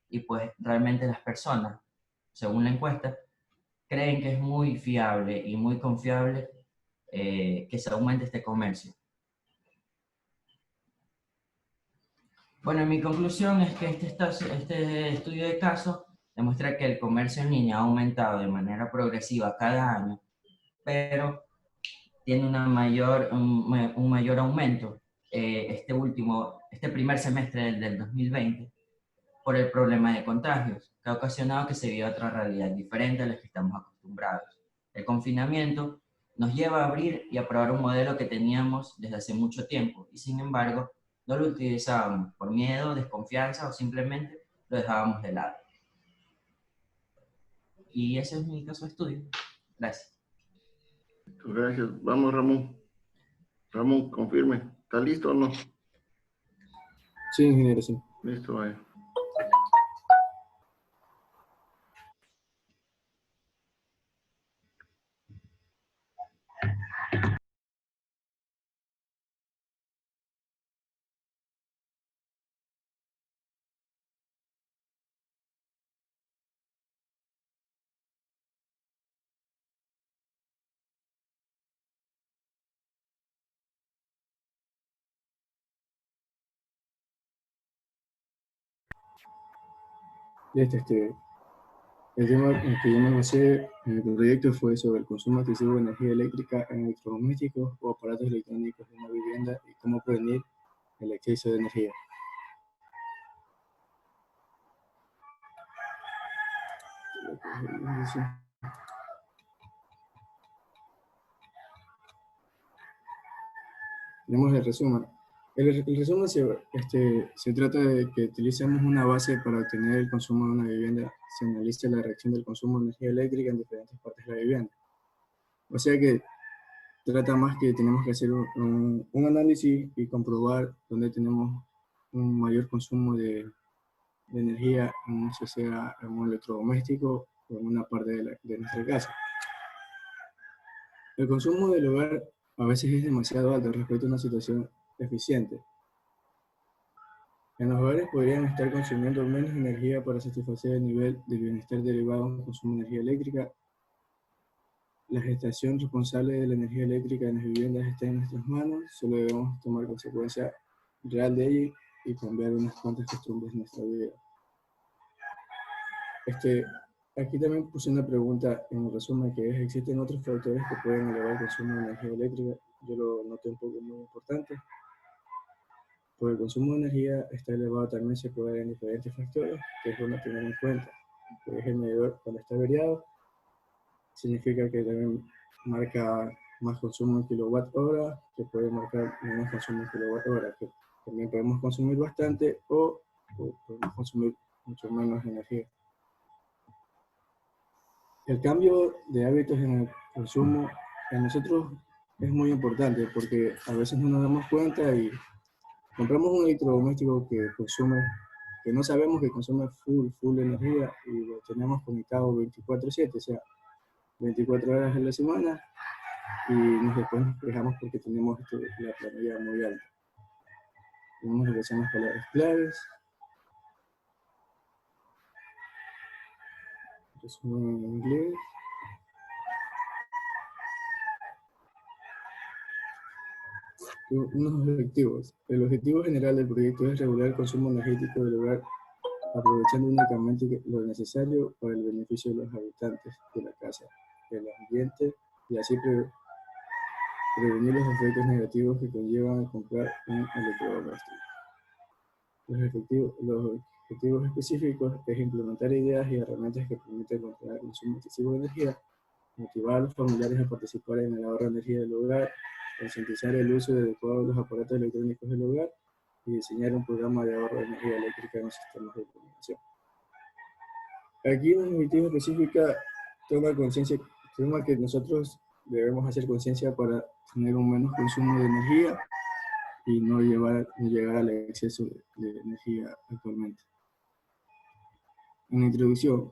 y pues realmente las personas, según la encuesta, creen que es muy fiable y muy confiable que se aumente este comercio. Bueno, mi conclusión es que este estudio de caso demuestra que el comercio en línea ha aumentado de manera progresiva cada año, pero tiene un mayor aumento este primer semestre del 2020 por el problema de contagios, que ha ocasionado que se viva otra realidad diferente a la que estamos acostumbrados. El confinamiento nos lleva a abrir y a probar un modelo que teníamos desde hace mucho tiempo y sin embargo no lo utilizábamos por miedo, desconfianza o simplemente lo dejábamos de lado. Y ese es mi caso de estudio. Gracias. Gracias. Vamos, Ramón. Ramón, confirme. ¿Está listo o no? Sí, ingeniero, sí. Listo, vaya. Listo, el tema en el que yo me basé en el proyecto fue sobre el consumo excesivo de energía eléctrica en electrodomésticos o aparatos electrónicos de una vivienda y cómo prevenir el exceso de energía. lo que es el índice. Tenemos el resumen. El resumen se trata de que utilicemos una base para obtener el consumo de una vivienda. Se analiza la reacción del consumo de energía eléctrica en diferentes partes de la vivienda. O sea que trata más que tenemos que hacer un análisis y comprobar dónde tenemos un mayor consumo de energía, ya sea en un electrodoméstico o en una parte de nuestra casa. El consumo del hogar a veces es demasiado alto respecto a una situación eficiente. En los hogares podrían estar consumiendo menos energía para satisfacer el nivel de bienestar derivado del consumo de energía eléctrica. La gestación responsable de la energía eléctrica en las viviendas está en nuestras manos, solo debemos tomar consecuencia real de ello y cambiar unas cuantas costumbres de nuestra vida. Aquí también puse una pregunta en el resumen que es, ¿existen otros factores que pueden elevar el consumo de energía eléctrica? Yo lo noté un poco muy importante. Por el consumo de energía está elevado también se puede ver en diferentes factores, que es bueno tener en cuenta. Que es el medidor cuando está variado, significa que también marca más consumo en kilowatt hora, que puede marcar menos consumo en kilowatt hora, que también podemos consumir bastante o podemos consumir mucho menos energía. El cambio de hábitos en el consumo en nosotros es muy importante porque a veces no nos damos cuenta y compramos un electrodoméstico que no sabemos que consume full energía y lo tenemos conectado 24/7, o sea, 24 horas en la semana y después nos quejamos porque tenemos la planilla muy alta. Tenemos lo que son las palabras claves. Resumen en inglés. Unos objetivos. El objetivo general del proyecto es regular el consumo energético del hogar, aprovechando únicamente lo necesario para el beneficio de los habitantes de la casa, del ambiente, y así prevenir los efectos negativos que conllevan a comprar un electrodoméstico. Los objetivos específicos es implementar ideas y herramientas que permitan controlar el consumo excesivo de energía, motivar a los familiares a participar en el ahorro de energía del hogar, concientizar el uso adecuado de los aparatos electrónicos del hogar y diseñar un programa de ahorro de energía eléctrica en los sistemas de iluminación. Aquí un objetivo específico toma que nosotros debemos hacer conciencia para tener un menos consumo de energía y no llegar al exceso de energía actualmente. En la introducción,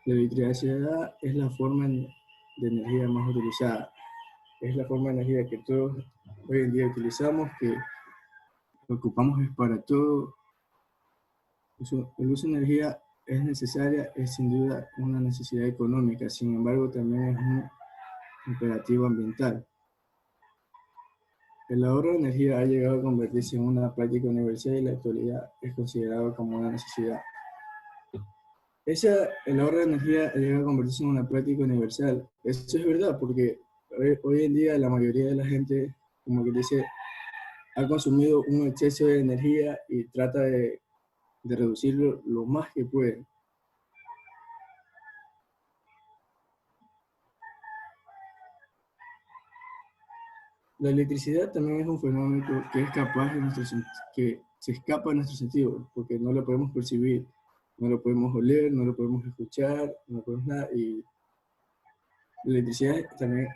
la electricidad es la forma de energía más utilizada. Es la forma de energía que todos hoy en día utilizamos, que lo ocupamos es para todo. El uso de energía es necesaria, es sin duda una necesidad económica, sin embargo también es un imperativo ambiental. El ahorro de energía ha llegado a convertirse en una práctica universal y en la actualidad es considerado como una necesidad. El ahorro de energía ha llegado a convertirse en una práctica universal. Eso es verdad, porque hoy en día la mayoría de la gente, como que dice, ha consumido un exceso de energía y trata de reducirlo lo más que puede. La electricidad también es un fenómeno que es capaz que se escapa de nuestro sentido, porque no lo podemos percibir, no lo podemos oler, no lo podemos escuchar, no podemos nada. Y la electricidad también,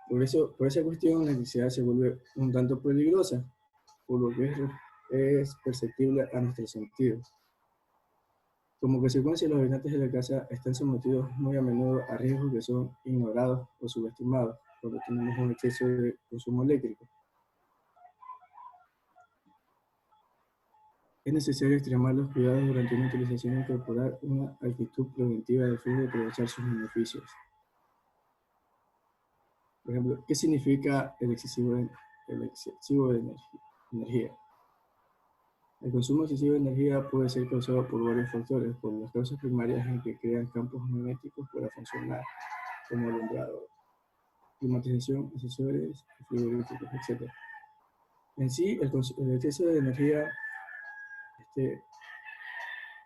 por esa cuestión, la electricidad se vuelve un tanto peligrosa, por lo que es perceptible a nuestros sentidos. Como consecuencia, los habitantes de la casa están sometidos muy a menudo a riesgos que son ignorados o subestimados cuando tenemos un exceso de consumo eléctrico. Es necesario extremar los cuidados durante una utilización e incorporar una actitud preventiva de fin de aprovechar sus beneficios. Por ejemplo, ¿qué significa el excesivo de energía? El consumo excesivo de energía puede ser causado por varios factores, por las causas primarias en que crean campos magnéticos para funcionar, como alumbrado, climatización, ascensores, frigoríficos, etc. En sí, el exceso de energía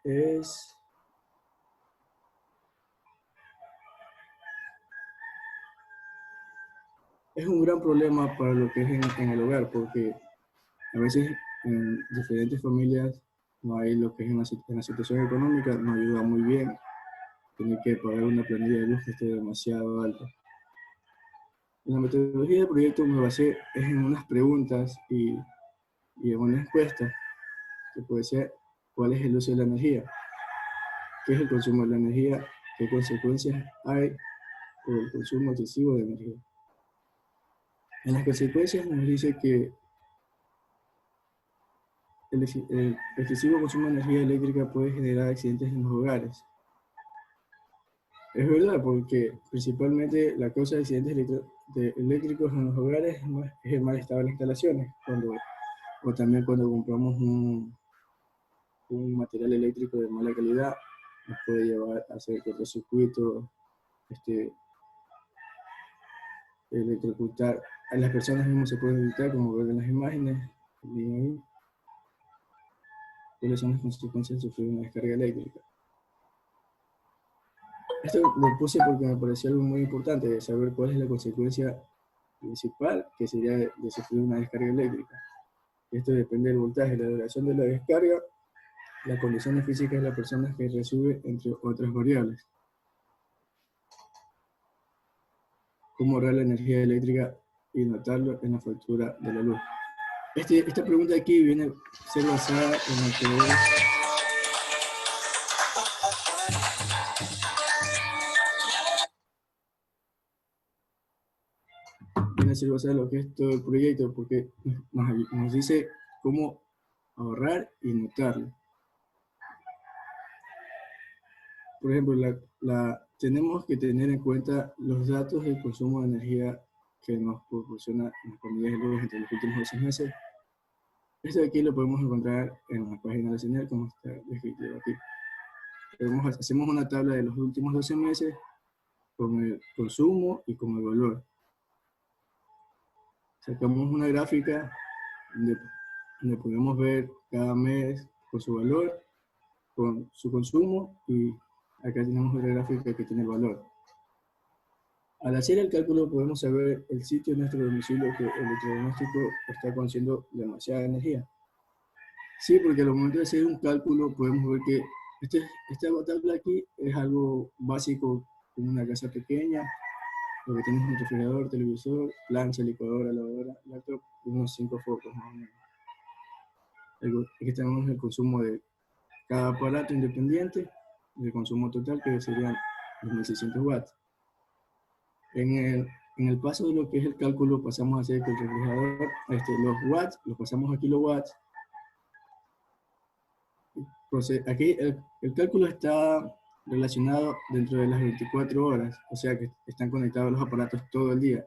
es Es un gran problema para lo que es en el hogar, porque a veces en diferentes familias no hay lo que es en la situación económica, no ayuda muy bien. Tiene que pagar una planilla de luz que esté demasiado alta. En la metodología del proyecto me basé en unas preguntas y en una encuesta que puede ser cuál es el uso de la energía, qué es el consumo de la energía, qué consecuencias hay por el consumo excesivo de energía. En las consecuencias nos dice que el excesivo consumo de energía eléctrica puede generar accidentes en los hogares. Es verdad, porque principalmente la causa de accidentes eléctricos en los hogares es el mal estado de las instalaciones, o también cuando compramos un material eléctrico de mala calidad, nos puede llevar a hacer cortocircuitos, electrocutar. A las personas mismas se pueden evitar, como ven en las imágenes, y ahí, cuáles son las consecuencias de sufrir una descarga eléctrica. Esto lo puse porque me pareció algo muy importante, de saber cuál es la consecuencia principal que sería de sufrir una descarga eléctrica. Esto depende del voltaje, la duración de la descarga, las condiciones físicas de la persona que recibe, entre otras variables. Cómo ahorrar la energía eléctrica y notarlo en la factura de la luz. Esta pregunta aquí viene a ser basada en lo que es viene a ser basada en lo que es todo el proyecto, porque nos dice cómo ahorrar y notarlo. Por ejemplo, tenemos que tener en cuenta los datos del consumo de energía que nos proporciona las compañías de luz entre los últimos 12 meses. Esto de aquí lo podemos encontrar en la página de la señal, como está descrito aquí. Hacemos una tabla de los últimos 12 meses con el consumo y con el valor. Sacamos una gráfica donde podemos ver cada mes con su valor, con su consumo, y acá tenemos otra gráfica que tiene el valor. Al hacer el cálculo podemos saber el sitio de nuestro domicilio que el electrodoméstico está consumiendo demasiada energía. Sí, porque al momento de hacer un cálculo podemos ver que esta tabla aquí es algo básico en una casa pequeña, lo que tenemos un refrigerador, televisor, plancha, licuadora, lavadora, laptop y unos 5 focos más o menos. Aquí tenemos el consumo de cada aparato independiente, el consumo total que serían 2.600 watts. En el paso de lo que es el cálculo pasamos a hacer que el refrigerador, los watts, los pasamos a kilowatts. Aquí el cálculo está relacionado dentro de las 24 horas, o sea que están conectados los aparatos todo el día.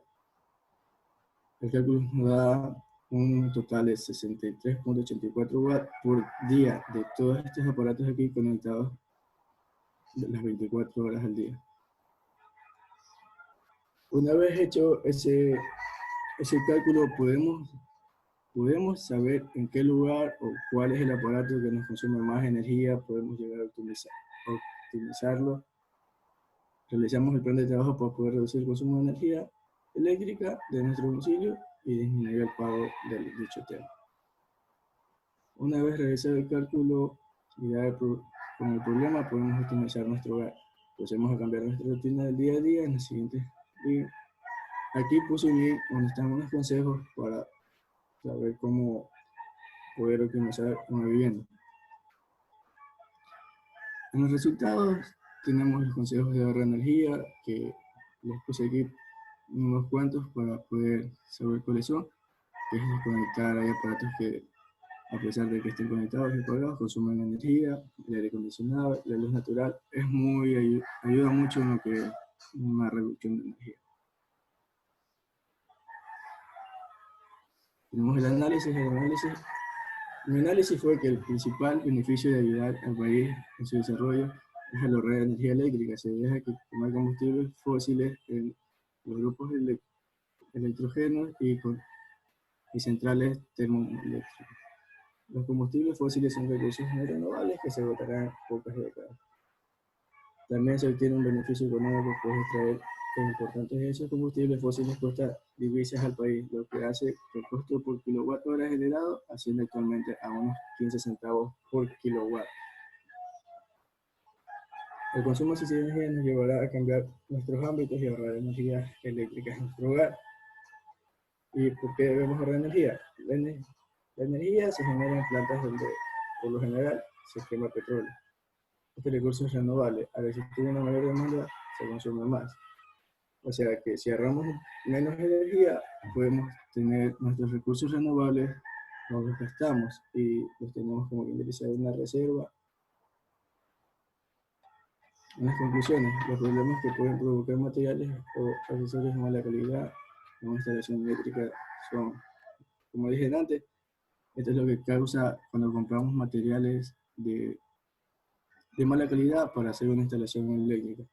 El cálculo nos da un total de 63.84 watts por día de todos estos aparatos aquí conectados las 24 horas al día. Una vez hecho ese cálculo, podemos saber en qué lugar o cuál es el aparato que nos consume más energía, podemos llegar a optimizarlo. Realizamos el plan de trabajo para poder reducir el consumo de energía eléctrica de nuestro domicilio y disminuir el pago del dicho tema. Una vez realizado el cálculo y ya con el problema, podemos optimizar nuestro hogar. Procedemos a cambiar nuestra rutina del día a día en los siguientes días. Aquí puse bien donde están unos consejos para saber cómo poder optimizar una vivienda. En los resultados tenemos los consejos de ahorro de energía, que les puse aquí unos cuantos para poder saber cuáles son, que es desconectar hay aparatos que, a pesar de que estén conectados y apagados, consumen energía, el aire acondicionado, la luz natural, ayuda mucho en lo que es una reducción de energía. Tenemos el análisis. Mi análisis fue que el principal beneficio de ayudar al país en su desarrollo es el ahorrar energía eléctrica. Se deja que quemar combustibles fósiles en los grupos electrógenos y centrales termoeléctricas. Los combustibles fósiles son recursos no renovables que se agotarán en pocas décadas. También se obtiene un beneficio económico, pues extraer los importantes de esos combustibles fósiles cuesta divisas al país, lo que hace que el costo por kilowatt hora generado asciende actualmente a unos 15 centavos por kilowatt. El consumo de energía nos llevará a cambiar nuestros ámbitos y ahorrar energía eléctrica en nuestro hogar. ¿Y por qué debemos ahorrar energía? La energía se genera en plantas donde, por lo general, se quema petróleo. Este recurso es renovable. Al existir una mayor demanda, se consume más. O sea que si ahorramos menos energía, podemos tener nuestros recursos renovables, no los gastamos y los tenemos como que utilizar una reserva. En las conclusiones, los problemas que pueden provocar materiales o accesorios de mala calidad en una instalación eléctrica son, como dije antes, esto es lo que causa cuando compramos materiales de mala calidad para hacer una instalación eléctrica.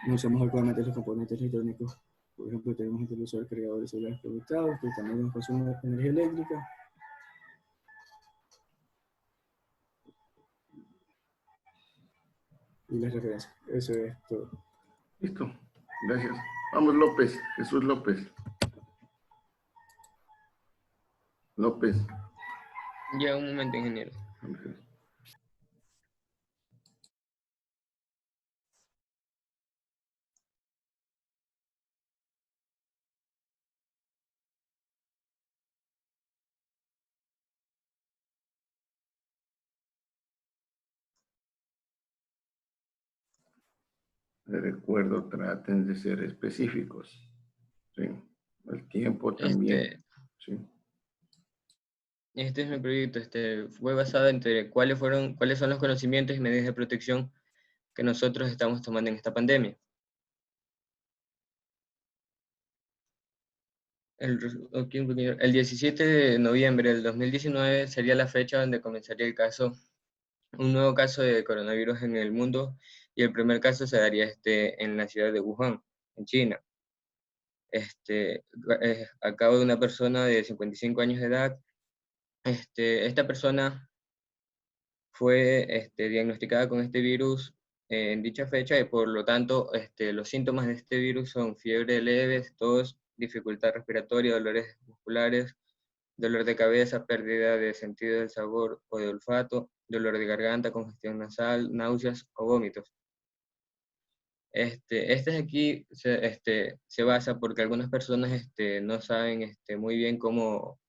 No usamos actualmente los componentes electrónicos. Por ejemplo, tenemos que usar cargadores solares conectados, que también consumen energía eléctrica. Y las referencias. Eso es todo. Listo. Gracias. Vamos, López. Jesús López. López. Ya, un momento, ingeniero. Les recuerdo, traten de ser específicos. Sí. El tiempo también. Sí. Este es mi proyecto, fue basado entre cuáles son los conocimientos y medidas de protección que nosotros estamos tomando en esta pandemia. El 17 de noviembre del 2019 sería la fecha donde comenzaría un nuevo caso de coronavirus en el mundo, y el primer caso se daría en la ciudad de Wuhan, en China. A cabo de una persona de 55 años de edad. Esta persona fue diagnosticada con este virus en dicha fecha, y por lo tanto los síntomas de este virus son fiebre leve, tos, dificultad respiratoria, dolores musculares, dolor de cabeza, pérdida de sentido del sabor o de olfato, dolor de garganta, congestión nasal, náuseas o vómitos. De aquí se basa porque algunas personas no saben muy bien cómo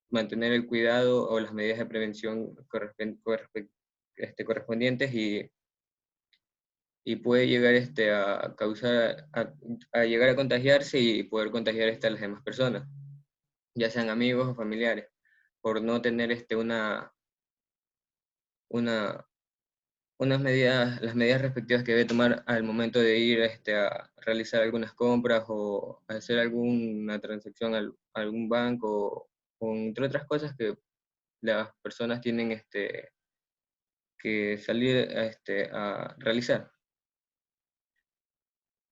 mantener el cuidado o las medidas de prevención correspondientes, y puede llegar a causar, a llegar a contagiarse y poder contagiar a las demás personas, ya sean amigos o familiares, por no tener una, las medidas respectivas que debe tomar al momento de ir a realizar algunas compras o hacer alguna transacción a algún banco, o entre otras cosas que las personas tienen que salir a realizar.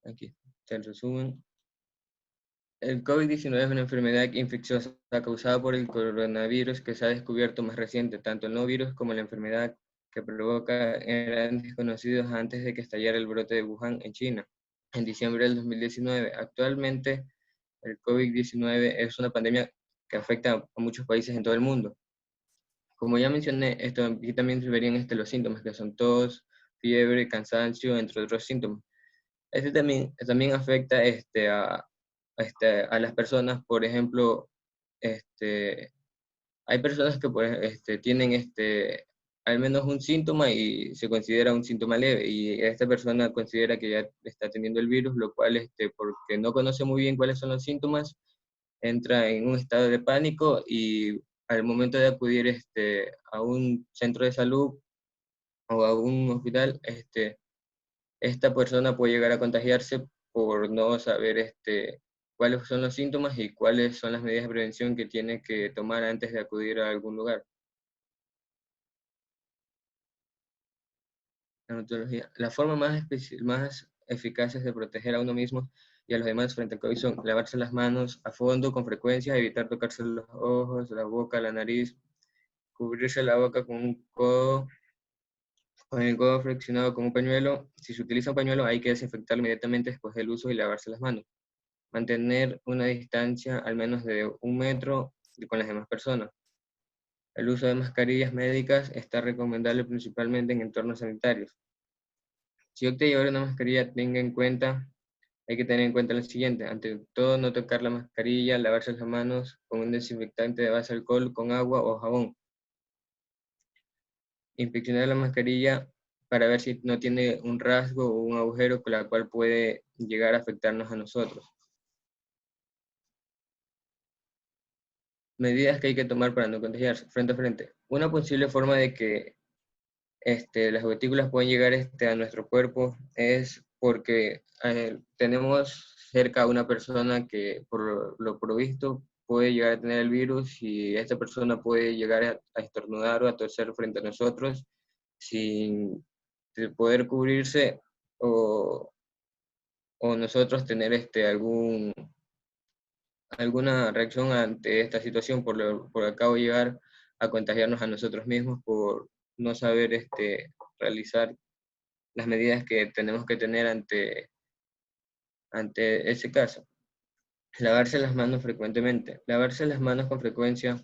Aquí está el resumen. El COVID-19 es una enfermedad infecciosa causada por el coronavirus que se ha descubierto más reciente. Tanto el nuevo virus como la enfermedad que provoca eran desconocidos antes de que estallara el brote de Wuhan en China, en diciembre del 2019. Actualmente, el COVID-19 es una pandemia que afecta a muchos países en todo el mundo. Como ya mencioné, aquí también se verían los síntomas, que son tos, fiebre, cansancio, entre otros síntomas. También afecta a las personas. Por ejemplo, hay personas que tienen al menos un síntoma y se considera un síntoma leve, y esta persona considera que ya está teniendo el virus, lo cual, porque no conoce muy bien cuáles son los síntomas, entra en un estado de pánico, y al momento de acudir a un centro de salud o a un hospital, esta persona puede llegar a contagiarse por no saber cuáles son los síntomas y cuáles son las medidas de prevención que tiene que tomar antes de acudir a algún lugar. La forma más eficaces de proteger a uno mismo y a los demás frente al COVID son lavarse las manos a fondo con frecuencia, evitar tocarse los ojos, la boca, la nariz, cubrirse la boca con un codo con el codo flexionado con un pañuelo. Si se utiliza un pañuelo, hay que desinfectarlo inmediatamente después del uso y lavarse las manos. Mantener una distancia al menos de 1 metro con las demás personas. El uso de mascarillas médicas está recomendable principalmente en entornos sanitarios. Si opta llevar una mascarilla, hay que tener en cuenta lo siguiente. Ante todo, no tocar la mascarilla, lavarse las manos con un desinfectante de base alcohol con agua o jabón. Inspeccionar la mascarilla para ver si no tiene un rasgo o un agujero con la cual puede llegar a afectarnos a nosotros. Medidas que hay que tomar para no contagiarse frente a frente. Una posible forma de que las gotículas pueden llegar a nuestro cuerpo es porque tenemos cerca a una persona que por lo provisto puede llegar a tener el virus y esta persona puede llegar a estornudar o a toser frente a nosotros sin poder cubrirse o, o nosotros tener alguna reacción ante esta situación por acabo de llegar a contagiarnos a nosotros mismos por no saber realizar las medidas que tenemos que tener ante ese caso. Lavarse las manos frecuentemente. Lavarse las manos con frecuencia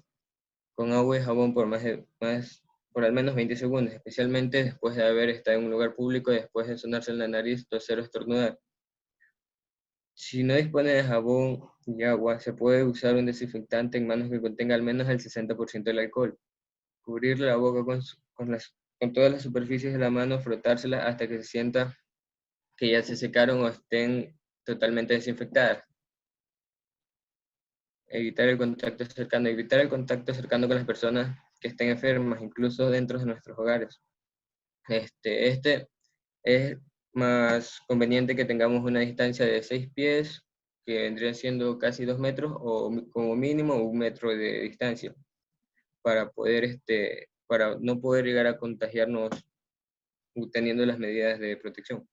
con agua y jabón por al menos 20 segundos, especialmente después de haber estado en un lugar público y después de sonarse en la nariz, toser o estornudar. Si no dispone de jabón y agua, se puede usar un desinfectante en manos que contenga al menos el 60% del alcohol. Cubrir la boca con todas las superficies de la mano, frotársela hasta que se sienta que ya se secaron o estén totalmente desinfectadas. Evitar el contacto cercano. Evitar el contacto cercano con las personas que estén enfermas, incluso dentro de nuestros hogares. Es más conveniente que tengamos una distancia de 6 pies, que vendrían siendo casi 2 metros, o como mínimo 1 metro de distancia, para no poder llegar a contagiarnos teniendo las medidas de protección.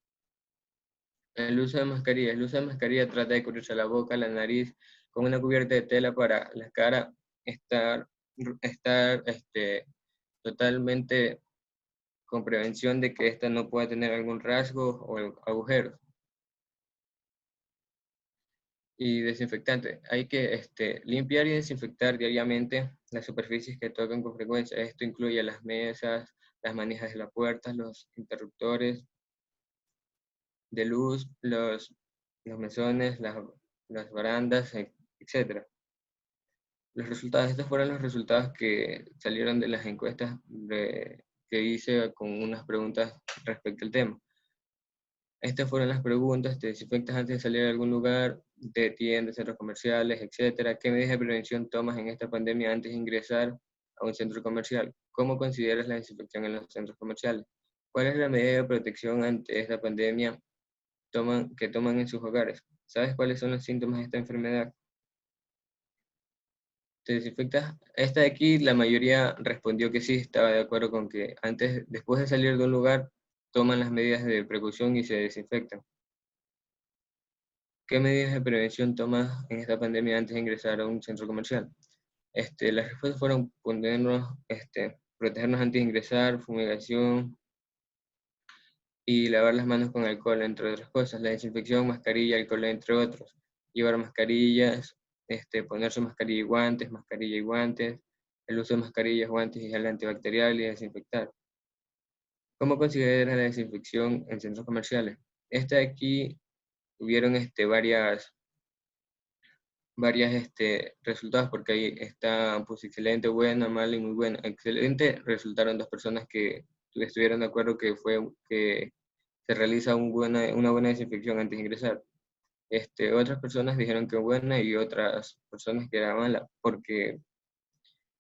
El uso de mascarilla. El uso de mascarilla trata de cubrirse la boca, la nariz, con una cubierta de tela para la cara, estar totalmente con prevención de que ésta no pueda tener algún rasgo o agujero. Y desinfectante. Hay que limpiar y desinfectar diariamente las superficies que tocan con frecuencia. Esto incluye las mesas, las manijas de las puertas, los interruptores de luz, los mesones, las barandas, etc. Estos fueron los resultados que salieron de las encuestas que hice con unas preguntas respecto al tema. Estas fueron las preguntas: ¿te desinfectas antes de salir a algún lugar, de tiendas, centros comerciales, etcétera? ¿Qué medidas de prevención tomas en esta pandemia antes de ingresar a un centro comercial? ¿Cómo consideras la desinfección en los centros comerciales? ¿Cuál es la medida de protección ante esta pandemia que toman en sus hogares? ¿Sabes cuáles son los síntomas de esta enfermedad? ¿Te desinfectas? Esta de aquí, la mayoría respondió que sí, estaba de acuerdo con que después de salir de un lugar, toman las medidas de precaución y se desinfectan. ¿Qué medidas de prevención tomas en esta pandemia antes de ingresar a un centro comercial? Las respuestas fueron protegernos antes de ingresar, fumigación y lavar las manos con alcohol, entre otras cosas. La desinfección, mascarilla, alcohol, entre otros. Llevar mascarillas, ponerse mascarilla y guantes, el uso de mascarillas, guantes y gel antibacterial y desinfectar. ¿Cómo consideras la desinfección en centros comerciales? De aquí hubieron varias resultados, porque ahí está pues excelente, buena, mala y muy buena. Excelente resultaron 2 personas que estuvieron de acuerdo que se realiza una buena desinfección antes de ingresar. Otras personas dijeron que buena y otras personas que era mala, porque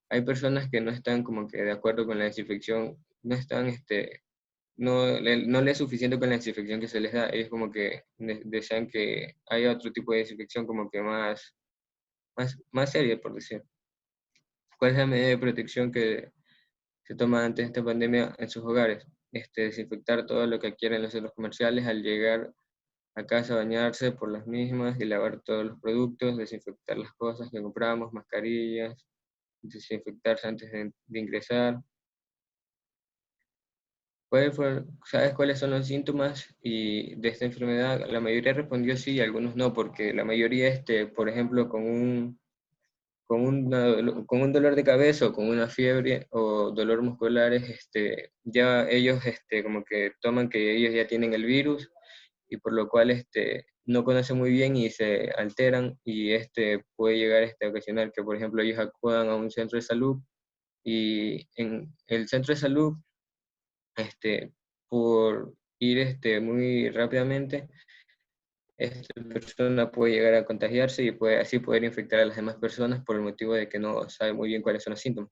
hay personas que no están como que de acuerdo con la desinfección, no les es suficiente con la desinfección que se les da. Ellos como que desean que haya otro tipo de desinfección como que más seria, por decir. ¿Cuál es la medida de protección que se toma ante esta pandemia en sus hogares? Desinfectar todo lo que adquieren los centros comerciales al llegar a casa, bañarse por las mismas y lavar todos los productos, desinfectar las cosas que compramos, mascarillas, desinfectarse antes de ingresar. ¿Sabes cuáles son los síntomas de esta enfermedad? La mayoría respondió sí y algunos no, porque la mayoría, por ejemplo, con un dolor de cabeza o con una fiebre o dolor musculares, ya ellos como que toman que ellos ya tienen el virus y por lo cual no conocen muy bien y se alteran y puede llegar a ocasionar que, por ejemplo, ellos acudan a un centro de salud y en el centro de salud, por ir muy rápidamente, esta persona puede llegar a contagiarse y puede así poder infectar a las demás personas por el motivo de que no sabe muy bien cuáles son los síntomas.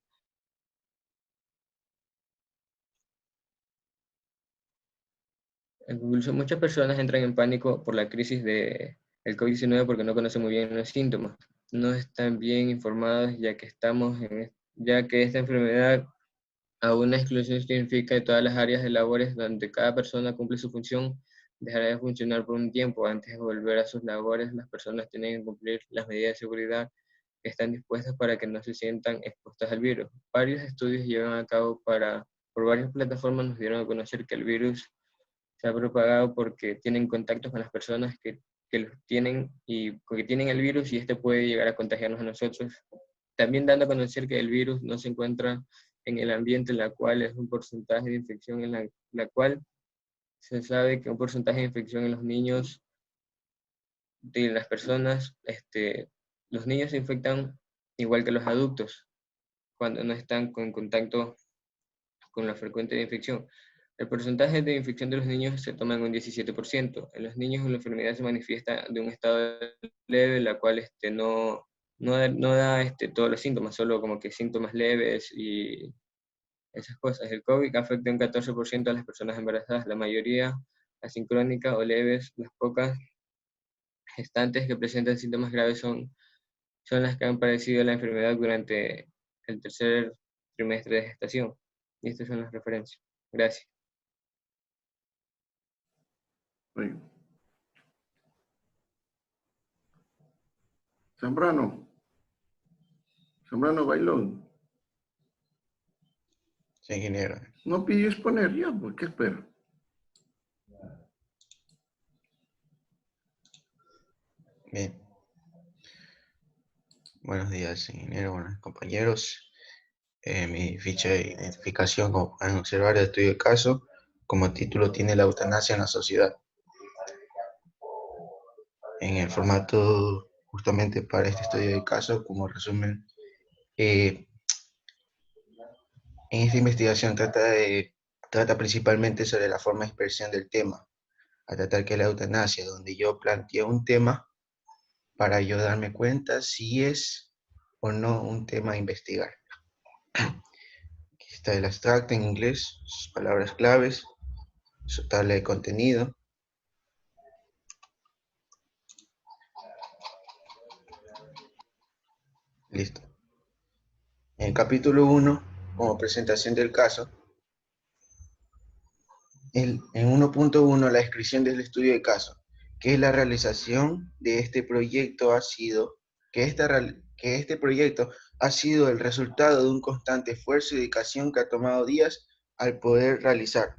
Incluso muchas personas entran en pánico por la crisis del COVID-19 porque no conocen muy bien los síntomas. No están bien informados ya que esta enfermedad a una exclusión significa que todas las áreas de labores donde cada persona cumple su función dejará de funcionar por un tiempo. Antes de volver a sus labores, las personas tienen que cumplir las medidas de seguridad que están dispuestas para que no se sientan expuestas al virus. Varios estudios llevan a cabo por varias plataformas nos dieron a conocer que el virus se ha propagado porque tienen contactos con las personas que los tienen y que tienen el virus y puede llegar a contagiarnos a nosotros. También dando a conocer que el virus no se encuentra en el ambiente, en la cual es un porcentaje de infección en la cual se sabe que un porcentaje de infección en los niños, de las personas, los niños se infectan igual que los adultos cuando no están en contacto con la frecuente de infección. El porcentaje de infección de los niños se toma en un 17%. En los niños la enfermedad se manifiesta de un estado leve, la cual no da todos los síntomas, solo como que síntomas leves y esas cosas. El COVID afecta un 14% a las personas embarazadas, la mayoría asincrónica o leves. Las pocas gestantes que presentan síntomas graves son las que han padecido la enfermedad durante el tercer trimestre de gestación. Y estas son las referencias. Gracias. Oye. Zambrano Bailón. Sí, ingeniero. No pidió exponer ya, ¿por qué espera? Bien. Buenos días, ingeniero, buenos compañeros. Mi ficha de identificación, como pueden observar, el estudio de caso, como título tiene la eutanasia en la sociedad. En el formato, justamente para este estudio de caso, como resumen, en esta investigación trata principalmente sobre la forma de expresión del tema, a tratar que es la eutanasia, donde yo planteo un tema para yo darme cuenta si es o no un tema a investigar. Aquí está el abstracto en inglés, sus palabras claves, su tabla de contenido. Listo. En el capítulo 1, como presentación del caso, en 1.1 la descripción del estudio de caso, que es la realización de este proyecto que este proyecto ha sido el resultado de un constante esfuerzo y dedicación que ha tomado días al poder realizar,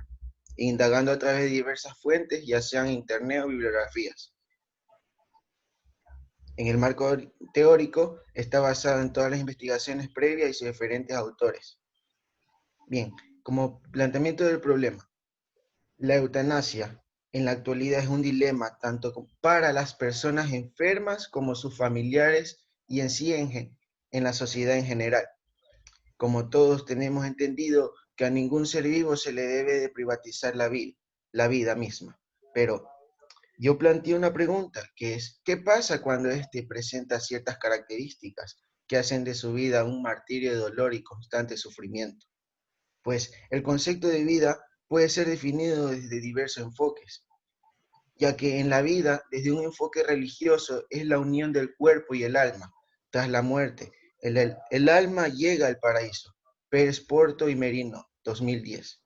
indagando a través de diversas fuentes, ya sean internet o bibliografías. En el marco teórico está basado en todas las investigaciones previas y sus diferentes autores. Bien, como planteamiento del problema, la eutanasia en la actualidad es un dilema tanto para las personas enfermas como sus familiares y en sí en la sociedad en general. Como todos tenemos entendido que a ningún ser vivo se le debe de privatizar la vida misma. Pero yo planteo una pregunta, que es, ¿qué pasa cuando éste presenta ciertas características que hacen de su vida un martirio de dolor y constante sufrimiento? Pues el concepto de vida puede ser definido desde diversos enfoques, ya que en la vida, desde un enfoque religioso, es la unión del cuerpo y el alma. Tras la muerte, el alma llega al paraíso. Pérez Porto y Merino, 2010.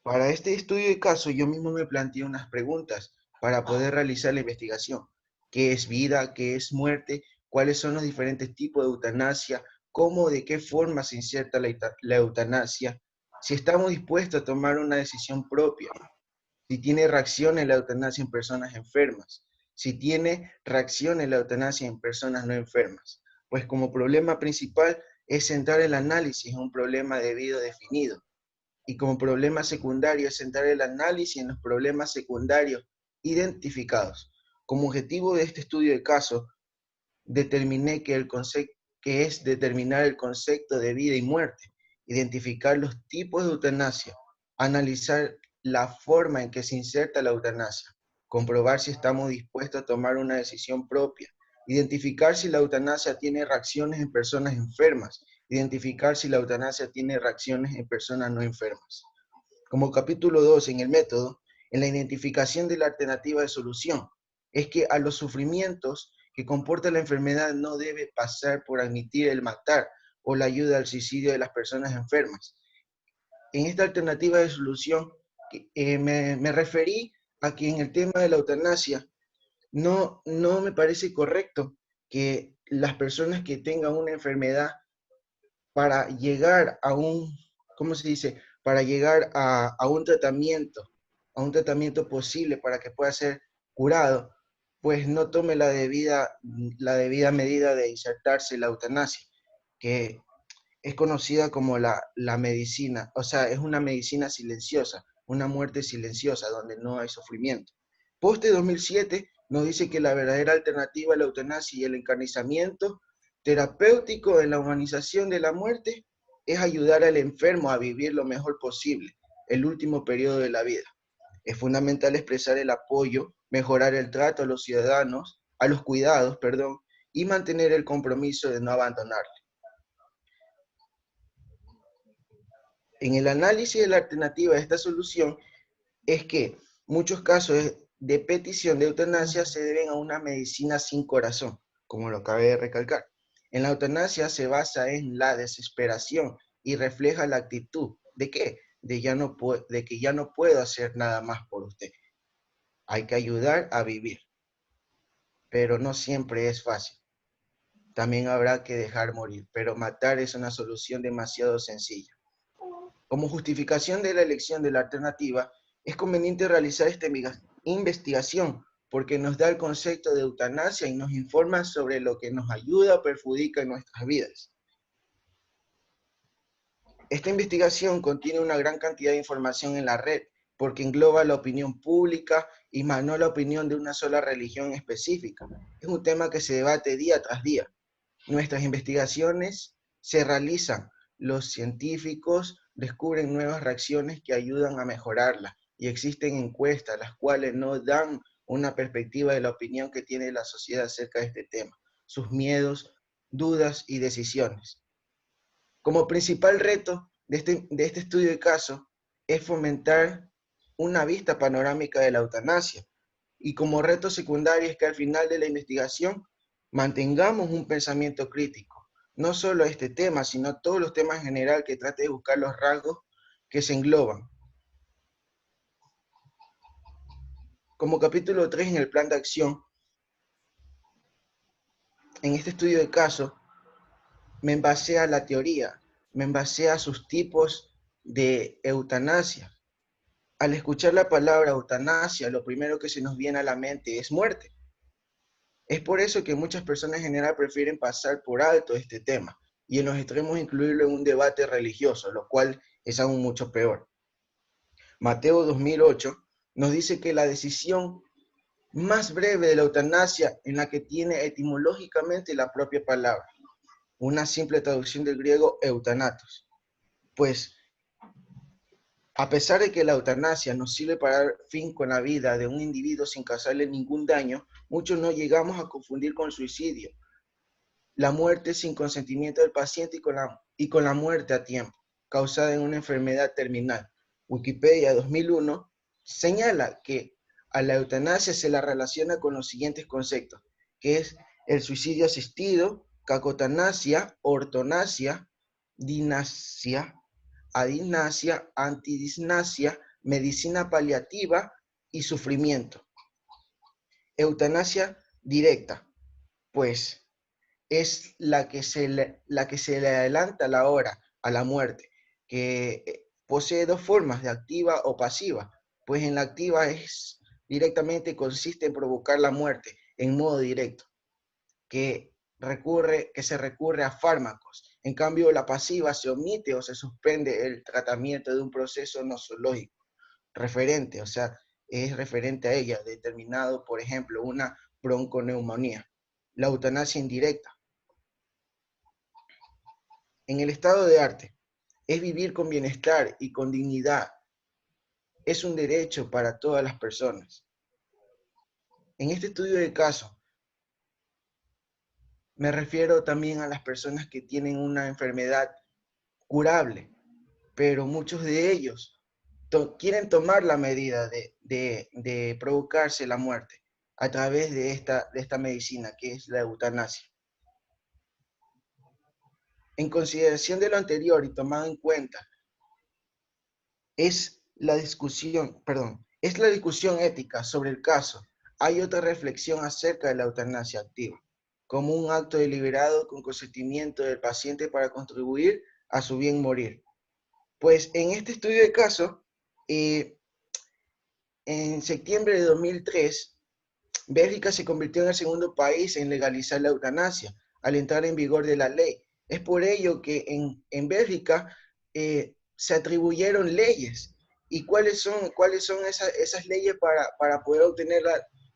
Para este estudio de caso, yo mismo me planteé unas preguntas para poder realizar la investigación. ¿Qué es vida? ¿Qué es muerte? ¿Cuáles son los diferentes tipos de eutanasia? ¿Cómo, de qué forma se inserta la eutanasia? si estamos dispuestos a tomar una decisión propia, si tiene reacciones la eutanasia en personas enfermas, si tiene reacciones la eutanasia en personas no enfermas. Pues como problema principal es centrar el análisis en un problema debido definido. Y como problema secundario es centrar el análisis en los problemas secundarios identificados. Como objetivo de este estudio de caso, determiné que es determinar el concepto de vida y muerte, identificar los tipos de eutanasia, analizar la forma en que se inserta la eutanasia, comprobar si estamos dispuestos a tomar una decisión propia, identificar si la eutanasia tiene reacciones en personas enfermas, identificar si la eutanasia tiene reacciones en personas no enfermas. Como capítulo 2 en el método, en la identificación de la alternativa de solución, es que a los sufrimientos que comporta la enfermedad no debe pasar por admitir el matar o la ayuda al suicidio de las personas enfermas. En esta alternativa de solución me referí a que en el tema de la eutanasia no me parece correcto que las personas que tengan una enfermedad para llegar a un, ¿cómo se dice? Para llegar a un tratamiento posible para que pueda ser curado, pues no tome la debida medida de insertarse la eutanasia, que es conocida como la medicina, o sea, es una medicina silenciosa, una muerte silenciosa donde no hay sufrimiento. Poste 2007 nos dice que la verdadera alternativa a la eutanasia y el encarnizamiento terapéutico en la humanización de la muerte es ayudar al enfermo a vivir lo mejor posible el último periodo de la vida. Es fundamental expresar el apoyo, mejorar el trato a los ciudadanos, a los cuidados, perdón, y mantener el compromiso de no abandonarle. En el análisis de la alternativa de esta solución es que muchos casos de petición de eutanasia se deben a una medicina sin corazón, como lo acabé de recalcar. En la eutanasia se basa en la desesperación y refleja la actitud ¿de qué? De que ya no puedo hacer nada más por usted. Hay que ayudar a vivir, pero no siempre es fácil. También habrá que dejar morir, pero matar es una solución demasiado sencilla. Como justificación de la elección de la alternativa, es conveniente realizar esta investigación porque nos da el concepto de eutanasia y nos informa sobre lo que nos ayuda o perjudica en nuestras vidas. Esta investigación contiene una gran cantidad de información en la red porque engloba la opinión pública y más no la opinión de una sola religión específica. Es un tema que se debate día tras día. Nuestras investigaciones se realizan, los científicos descubren nuevas reacciones que ayudan a mejorarla y existen encuestas las cuales nos dan una perspectiva de la opinión que tiene la sociedad acerca de este tema, sus miedos, dudas y decisiones. Como principal reto de este estudio de caso es fomentar una vista panorámica de la eutanasia y como reto secundario es que al final de la investigación mantengamos un pensamiento crítico, no solo a este tema, sino a todos los temas en general que trate de buscar los rasgos que se engloban. Como capítulo 3 en el plan de acción, en este estudio de caso, me envasé a la teoría, me envasé a sus tipos de eutanasia. Al escuchar la palabra eutanasia, lo primero que se nos viene a la mente es muerte. Es por eso que muchas personas en general prefieren pasar por alto este tema y en los extremos incluirlo en un debate religioso, lo cual es aún mucho peor. Mateo 2008 nos dice que la decisión más breve de la eutanasia en la que tiene etimológicamente la propia palabra, una simple traducción del griego eutanatos. Pues, a pesar de que la eutanasia nos sirve para dar fin con la vida de un individuo sin causarle ningún daño, muchos no llegamos a confundir con suicidio, la muerte sin consentimiento del paciente y con la muerte a tiempo, causada en una enfermedad terminal. Wikipedia 2001 señala que a la eutanasia se la relaciona con los siguientes conceptos, que es el suicidio asistido, cacotanasia, ortonasia, dinasia, adinasia, antidisnasia, medicina paliativa y sufrimiento. Eutanasia directa, pues es la que se le adelanta la hora a la muerte, que posee dos formas, de activa o pasiva, pues en la activa consiste en provocar la muerte en modo directo, que se recurre a fármacos. En cambio, la pasiva se omite o se suspende el tratamiento de un proceso nosológico referente, o sea, es referente a ella, determinado, por ejemplo, una bronconeumonía. La eutanasia indirecta. En el estado de arte, es vivir con bienestar y con dignidad. Es un derecho para todas las personas. En este estudio de caso, me refiero también a las personas que tienen una enfermedad curable, pero muchos de ellos quieren tomar la medida de provocarse la muerte a través de esta medicina, que es la eutanasia. En consideración de lo anterior y tomado en cuenta, es la discusión ética sobre el caso. Hay otra reflexión acerca de la eutanasia activa, como un acto deliberado con consentimiento del paciente para contribuir a su bien morir. Pues en este estudio de caso, en septiembre de 2003, Bélgica se convirtió en el segundo país en legalizar la eutanasia al entrar en vigor de la ley. Es por ello que en Bélgica se atribuyeron leyes. ¿Y cuáles son esas leyes para poder obtener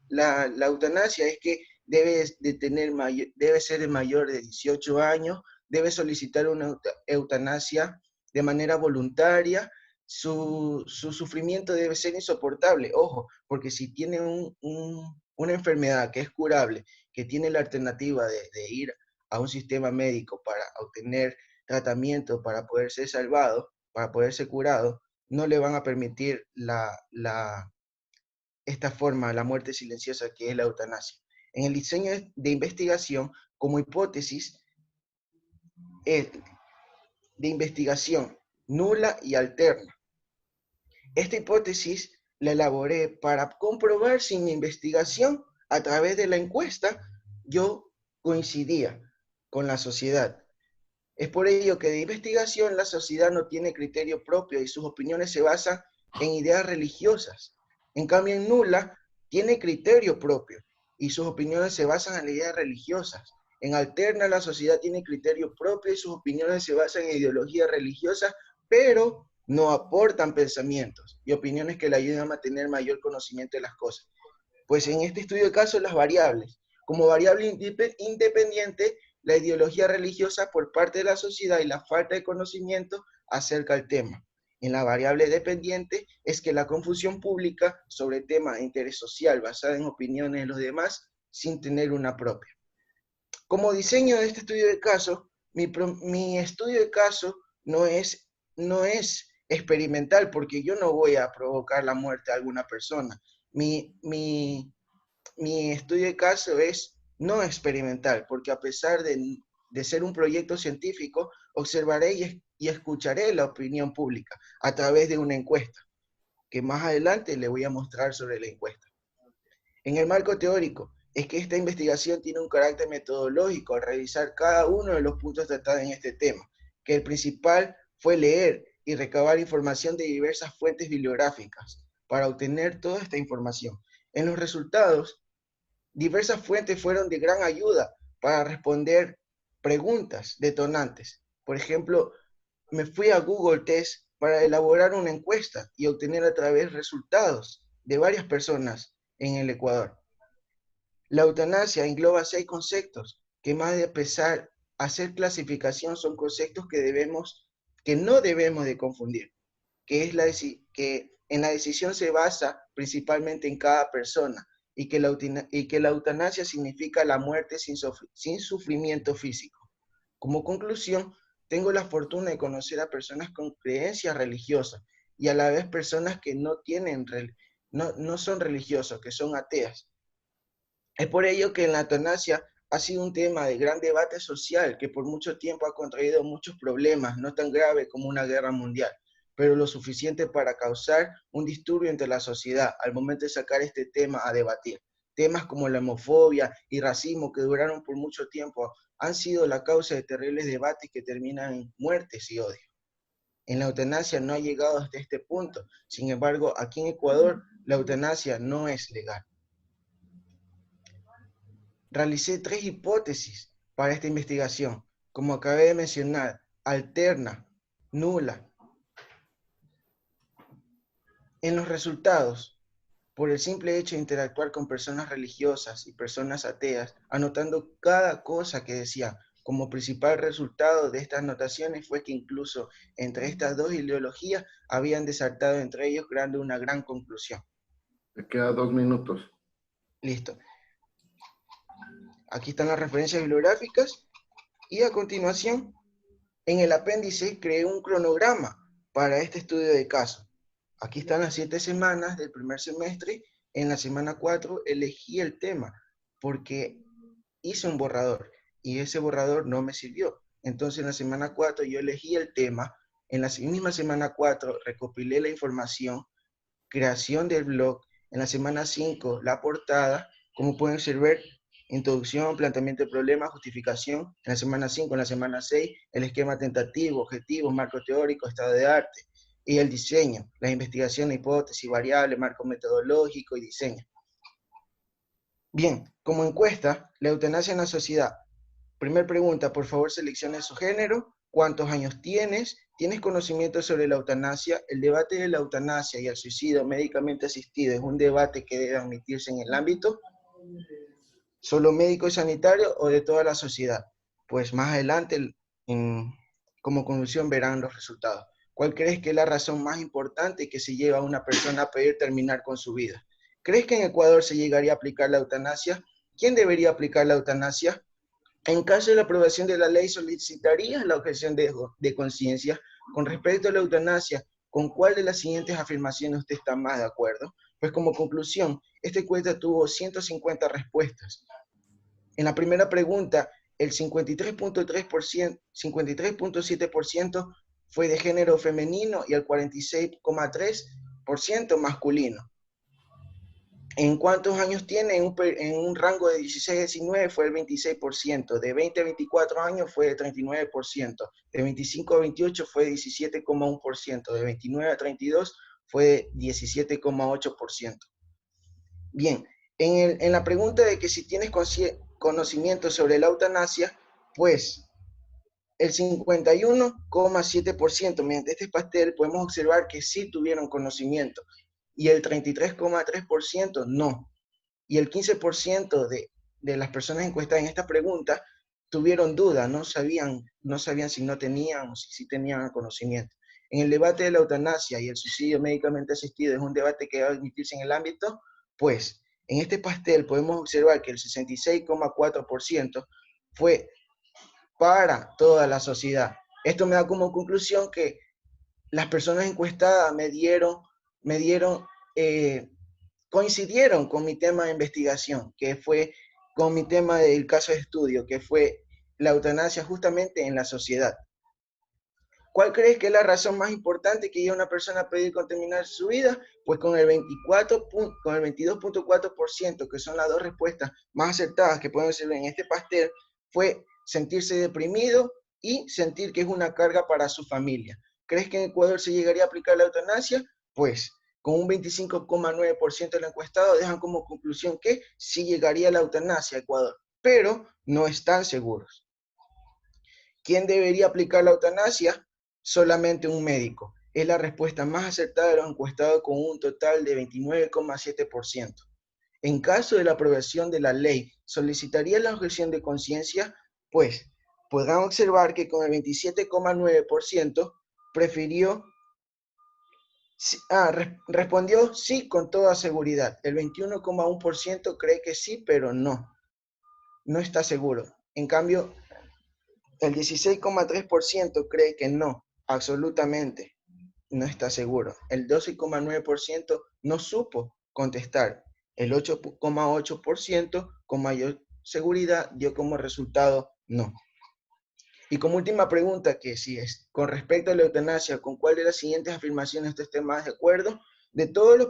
la eutanasia? Es que debe ser de mayor de 18 años, debe solicitar una eutanasia de manera voluntaria, su sufrimiento debe ser insoportable. Ojo, porque si tiene una enfermedad que es curable, que tiene la alternativa de ir a un sistema médico para obtener tratamiento, para poder ser salvado, para poder ser curado, no le van a permitir esta forma, la muerte silenciosa que es la eutanasia. En el diseño de investigación, como hipótesis de investigación nula y alterna. Esta hipótesis la elaboré para comprobar si mi investigación, a través de la encuesta, yo coincidía con la sociedad. Es por ello que de investigación la sociedad no tiene criterio propio y sus opiniones se basan en ideas religiosas. En cambio, en nula tiene criterio propio y sus opiniones se basan en ideas religiosas. En alterna la sociedad tiene criterio propio y sus opiniones se basan en ideologías religiosas, pero no aportan pensamientos y opiniones que le ayuden a mantener mayor conocimiento de las cosas. Pues en este estudio de casos, las variables. Como variable independiente, la ideología religiosa por parte de la sociedad y la falta de conocimiento acerca del tema. En la variable dependiente es que la confusión pública sobre temas de interés social basada en opiniones de los demás sin tener una propia. Como diseño de este estudio de caso, mi estudio de caso no es experimental, porque yo no voy a provocar la muerte de alguna persona. Mi estudio de caso es no experimental, porque a pesar de ser un proyecto científico, observaré y escucharé la opinión pública a través de una encuesta, que más adelante le voy a mostrar sobre la encuesta. En el marco teórico, es que esta investigación tiene un carácter metodológico al revisar cada uno de los puntos tratados en este tema, que el principal fue leer y recabar información de diversas fuentes bibliográficas para obtener toda esta información. En los resultados, diversas fuentes fueron de gran ayuda para responder preguntas detonantes. Por ejemplo, me fui a Google Test para elaborar una encuesta y obtener a través resultados de varias personas en el Ecuador. La eutanasia engloba 6 conceptos que, más de empezar a hacer clasificación, son conceptos que no debemos de confundir, que en la decisión se basa principalmente en cada persona y que la eutanasia significa la muerte sin sufrimiento físico. Como conclusión, tengo la fortuna de conocer a personas con creencias religiosas y a la vez personas que no son religiosos, que son ateas. Es por ello que la eutanasia ha sido un tema de gran debate social que por mucho tiempo ha contraído muchos problemas, no tan grave como una guerra mundial, pero lo suficiente para causar un disturbio entre la sociedad al momento de sacar este tema a debatir. Temas como la homofobia y racismo, que duraron por mucho tiempo, han sido la causa de terribles debates que terminan en muertes y odio. En la eutanasia no ha llegado hasta este punto. Sin embargo, aquí en Ecuador, la eutanasia no es legal. Realicé 3 hipótesis para esta investigación. Como acabé de mencionar, alterna, nula. En los resultados, por el simple hecho de interactuar con personas religiosas y personas ateas, anotando cada cosa que decían, como principal resultado de estas anotaciones fue que incluso entre estas dos ideologías habían desertado entre ellos, creando una gran conclusión. Te queda 2 minutos. Listo. Aquí están las referencias bibliográficas y a continuación, en el apéndice creé un cronograma para este estudio de caso. Aquí están las 7 semanas del primer semestre. En la semana 4 elegí el tema porque hice un borrador y ese borrador no me sirvió. Entonces en la semana 4 yo elegí el tema. En la misma semana 4 recopilé la información, creación del blog. En la semana 5 la portada, como pueden observar, introducción, planteamiento de problemas, justificación. En la semana 5, en la semana 6, el esquema tentativo, objetivo, marco teórico, estado de arte. Y el diseño, la investigación, hipótesis, variable, marco metodológico y diseño. Bien, como encuesta, la eutanasia en la sociedad. Primer pregunta, por favor seleccione su género. ¿Cuántos años tienes? ¿Tienes conocimiento sobre la eutanasia? El debate de la eutanasia y el suicidio médicamente asistido es un debate que debe admitirse en el ámbito solo médico y sanitario o de toda la sociedad. Pues más adelante, como conclusión, verán los resultados. ¿Cuál crees que es la razón más importante que se lleva a una persona a pedir terminar con su vida? ¿Crees que en Ecuador se llegaría a aplicar la eutanasia? ¿Quién debería aplicar la eutanasia? En caso de la aprobación de la ley, ¿solicitarías la objeción de conciencia? Con respecto a la eutanasia, ¿con cuál de las siguientes afirmaciones usted está más de acuerdo? Pues como conclusión, esta encuesta tuvo 150 respuestas. En la primera pregunta, el 53.3%, 53.7% fue de género femenino y el 46.3% masculino. ¿En cuántos años tiene? En un rango de 16 a 19 fue el 26%, de 20 a 24 años fue el 39%, de 25 a 28 fue 17.1%, de 29 a 32 fue 17.8%. Bien, en la pregunta de que si tienes conocimiento sobre la eutanasia, pues el 51.7%, mediante este pastel podemos observar que sí tuvieron conocimiento, y el 33.3% no. Y el 15% de las personas encuestadas en esta pregunta tuvieron duda, no sabían si no tenían o si sí tenían conocimiento. En el debate de la eutanasia y el suicidio médicamente asistido es un debate que debe admitirse en el ámbito, pues en este pastel podemos observar que el 66.4% fue para toda la sociedad. Esto me da como conclusión que las personas encuestadas coincidieron con mi tema de investigación, que fue con mi tema del caso de estudio, que fue la eutanasia justamente en la sociedad. ¿Cuál crees que es la razón más importante que lleva a una persona a pedir terminar su vida? Pues con el 22.4%, que son las dos respuestas más acertadas que pueden ser en este pastel, fue sentirse deprimido y sentir que es una carga para su familia. ¿Crees que en Ecuador se llegaría a aplicar la eutanasia? Pues con un 25.9% del encuestado dejan como conclusión que sí llegaría la eutanasia a Ecuador, pero no están seguros. ¿Quién debería aplicar la eutanasia? Solamente un médico. Es la respuesta más acertada de los encuestados con un total de 29.7%. En caso de la aprobación de la ley, ¿solicitaría la objeción de conciencia? Pues podrán observar que con el 27.9% respondió sí con toda seguridad. El 21.1% cree que sí, pero no está seguro. En cambio, el 16.3% cree que no, absolutamente no está seguro. El 12.9% no supo contestar. El 8.8% con mayor seguridad dio como resultado no. Y como última pregunta, que si es con respecto a la eutanasia, ¿con cuál de las siguientes afirmaciones usted esté más de acuerdo? De todos los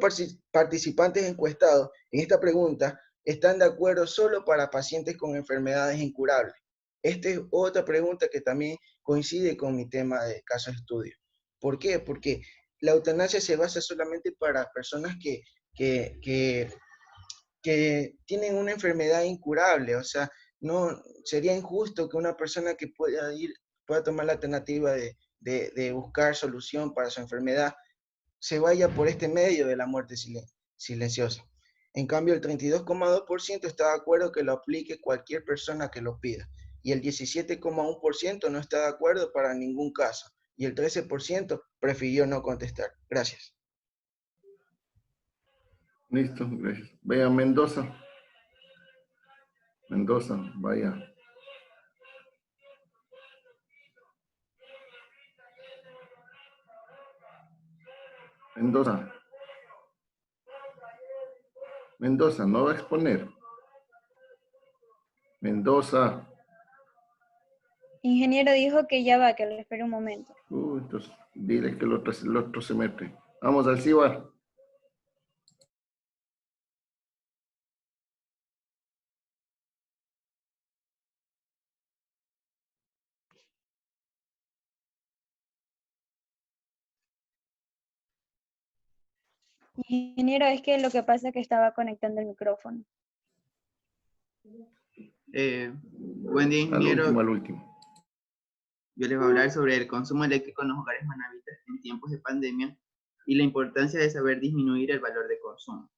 participantes encuestados en esta pregunta, están de acuerdo solo para pacientes con enfermedades incurables. Esta es otra pregunta que también coincide con mi tema de caso de estudio. ¿Por qué? Porque la eutanasia se basa solamente para personas que tienen una enfermedad incurable. O sea, no sería injusto que una persona que pueda tomar la alternativa de buscar solución para su enfermedad se vaya por este medio de la muerte silenciosa. En cambio, el 32,2% está de acuerdo que lo aplique cualquier persona que lo pida. Y el 17,1% no está de acuerdo para ningún caso. Y el 13% prefirió no contestar. Gracias. Listo, gracias. Vaya, Mendoza. Mendoza, vaya. Mendoza. Mendoza, no va a exponer. Mendoza. Ingeniero dijo que ya va, que lo espere un momento. Entonces, dile que el otro se mete. Vamos al CIBAR. Ingeniero, es que lo que pasa es que estaba conectando el micrófono. Buen día, Al ingeniero. último, al último. Yo les voy a hablar sobre el consumo eléctrico en los hogares manavitas en tiempos de pandemia y la importancia de saber disminuir el valor de consumo.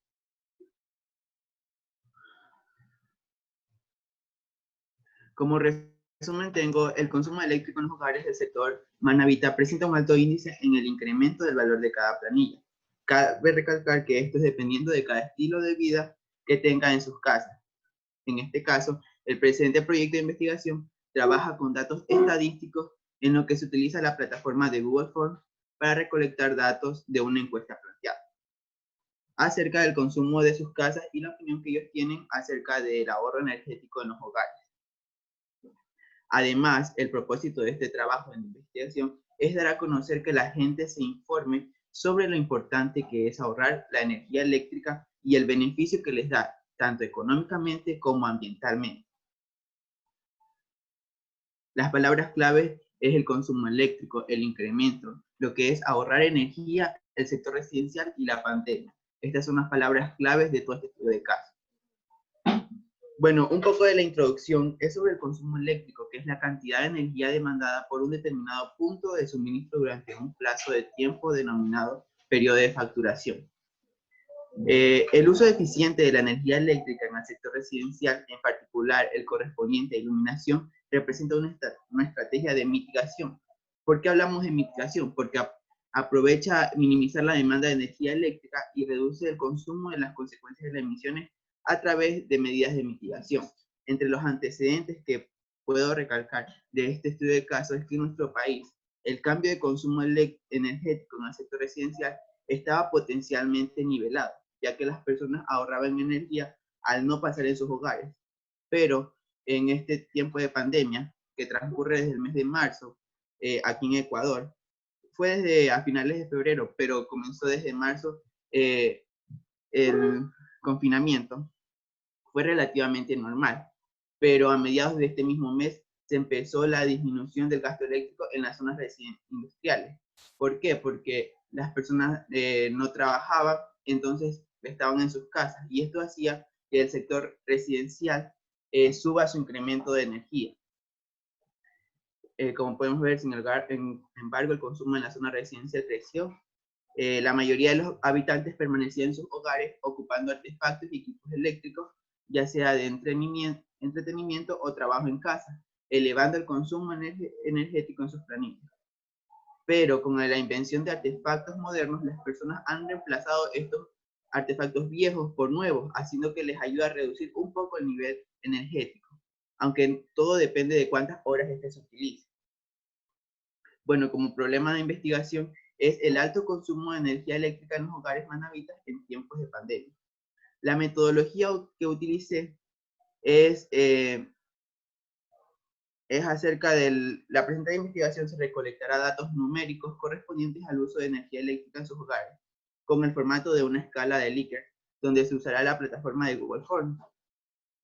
Como resumen tengo, el consumo eléctrico en los hogares del sector manavita presenta un alto índice en el incremento del valor de cada planilla. Cabe recalcar que esto es dependiendo de cada estilo de vida que tenga en sus casas. En este caso, el presente proyecto de investigación trabaja con datos estadísticos en lo que se utiliza la plataforma de Google Forms para recolectar datos de una encuesta planteada acerca del consumo de sus casas y la opinión que ellos tienen acerca del ahorro energético en los hogares. Además, el propósito de este trabajo de investigación es dar a conocer que la gente se informe sobre lo importante que es ahorrar la energía eléctrica y el beneficio que les da, tanto económicamente como ambientalmente. Las palabras clave es el consumo eléctrico, el incremento, lo que es ahorrar energía, el sector residencial y la pandemia. Estas son las palabras claves de todo este estudio de caso. Bueno, un poco de la introducción es sobre el consumo eléctrico, que es la cantidad de energía demandada por un determinado punto de suministro durante un plazo de tiempo denominado periodo de facturación. El uso eficiente de la energía eléctrica en el sector residencial, en particular el correspondiente a iluminación, representa una estrategia de mitigación. ¿Por qué hablamos de mitigación? Porque aprovecha minimizar la demanda de energía eléctrica y reduce el consumo de las consecuencias de las emisiones a través de medidas de mitigación. Entre los antecedentes que puedo recalcar de este estudio de caso es que en nuestro país el cambio de consumo energético en el sector residencial estaba potencialmente nivelado, ya que las personas ahorraban energía al no pasar en sus hogares. Pero en este tiempo de pandemia, que transcurre desde el mes de marzo, aquí en Ecuador, fue desde a finales de febrero, pero comenzó desde marzo el confinamiento, fue relativamente normal. Pero a mediados de este mismo mes se empezó la disminución del gasto eléctrico en las zonas industriales. ¿Por qué? Porque las personas no trabajaban, entonces estaban en sus casas, y esto hacía que el sector residencial suba su incremento de energía. Como podemos ver, sin embargo, el consumo en la zona residencial creció. La mayoría de los habitantes permanecían en sus hogares ocupando artefactos y equipos eléctricos, ya sea de entretenimiento o trabajo en casa, elevando el consumo energético en sus planillas. Pero con la invención de artefactos modernos, las personas han reemplazado estos artefactos viejos por nuevos, haciendo que les ayude a reducir un poco el nivel energético, aunque todo depende de cuántas horas este se utilice. Bueno, como problema de investigación es el alto consumo de energía eléctrica en los hogares manavitas en tiempos de pandemia. La metodología que utilicé es acerca de la presente investigación. Se recolectará datos numéricos correspondientes al uso de energía eléctrica en sus hogares, con el formato de una escala de Likert, donde se usará la plataforma de Google Forms.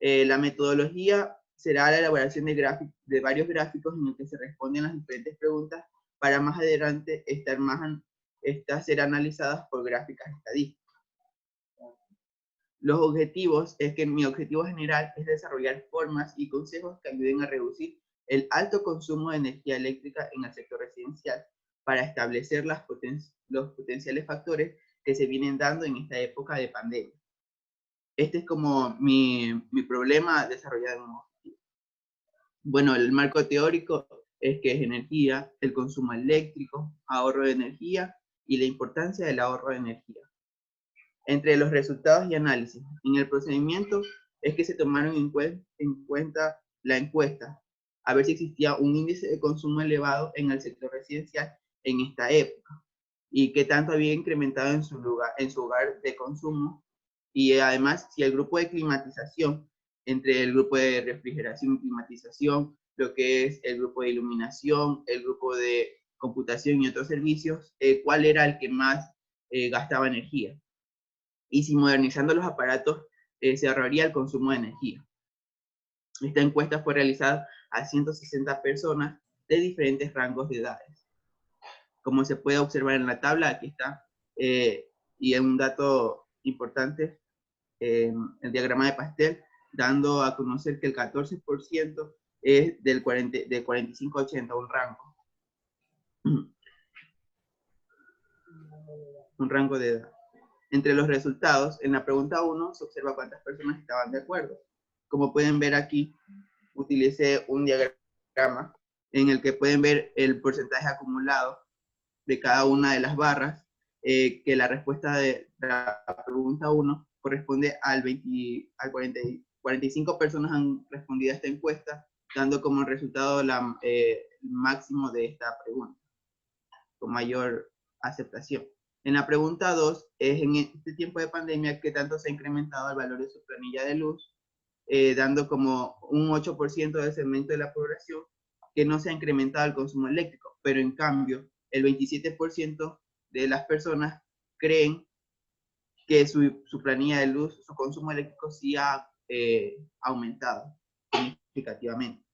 La metodología será la elaboración de varios gráficos en los que se responden las diferentes preguntas para más adelante ser analizadas por gráficas estadísticas. Los objetivos mi objetivo general es desarrollar formas y consejos que ayuden a reducir el alto consumo de energía eléctrica en el sector residencial para establecer los potenciales factores que se vienen dando en esta época de pandemia. Este es como mi problema desarrollado en un objetivo. Bueno, el marco teórico es que es energía, el consumo eléctrico, ahorro de energía y la importancia del ahorro de energía. Entre los resultados y análisis, en el procedimiento es que se tomaron en cuenta la encuesta, a ver si existía un índice de consumo elevado en el sector residencial en esta época, y qué tanto había incrementado en su hogar de consumo, y además si el grupo de climatización, entre el grupo de refrigeración y climatización, lo que es el grupo de iluminación, el grupo de computación y otros servicios, cuál era el que más gastaba energía. Y si modernizando los aparatos se ahorraría el consumo de energía. Esta encuesta fue realizada a 160 personas de diferentes rangos de edades. Como se puede observar en la tabla, aquí está, y es un dato importante, el diagrama de pastel, dando a conocer que el 14% es del 45-80, un rango. Un rango de edad. Entre los resultados, en la pregunta 1 se observa cuántas personas estaban de acuerdo. Como pueden ver aquí, utilicé un diagrama en el que pueden ver el porcentaje acumulado de cada una de las barras, que la respuesta de la pregunta 1 corresponde al 45 personas han respondido a esta encuesta, dando como resultado el máximo de esta pregunta, con mayor aceptación. En la pregunta 2, es en este tiempo de pandemia qué tanto se ha incrementado el valor de su planilla de luz, dando como un 8% del segmento de la población que no se ha incrementado el consumo eléctrico, pero en cambio el 27% de las personas creen que su planilla de luz, su consumo eléctrico sí ha aumentado significativamente.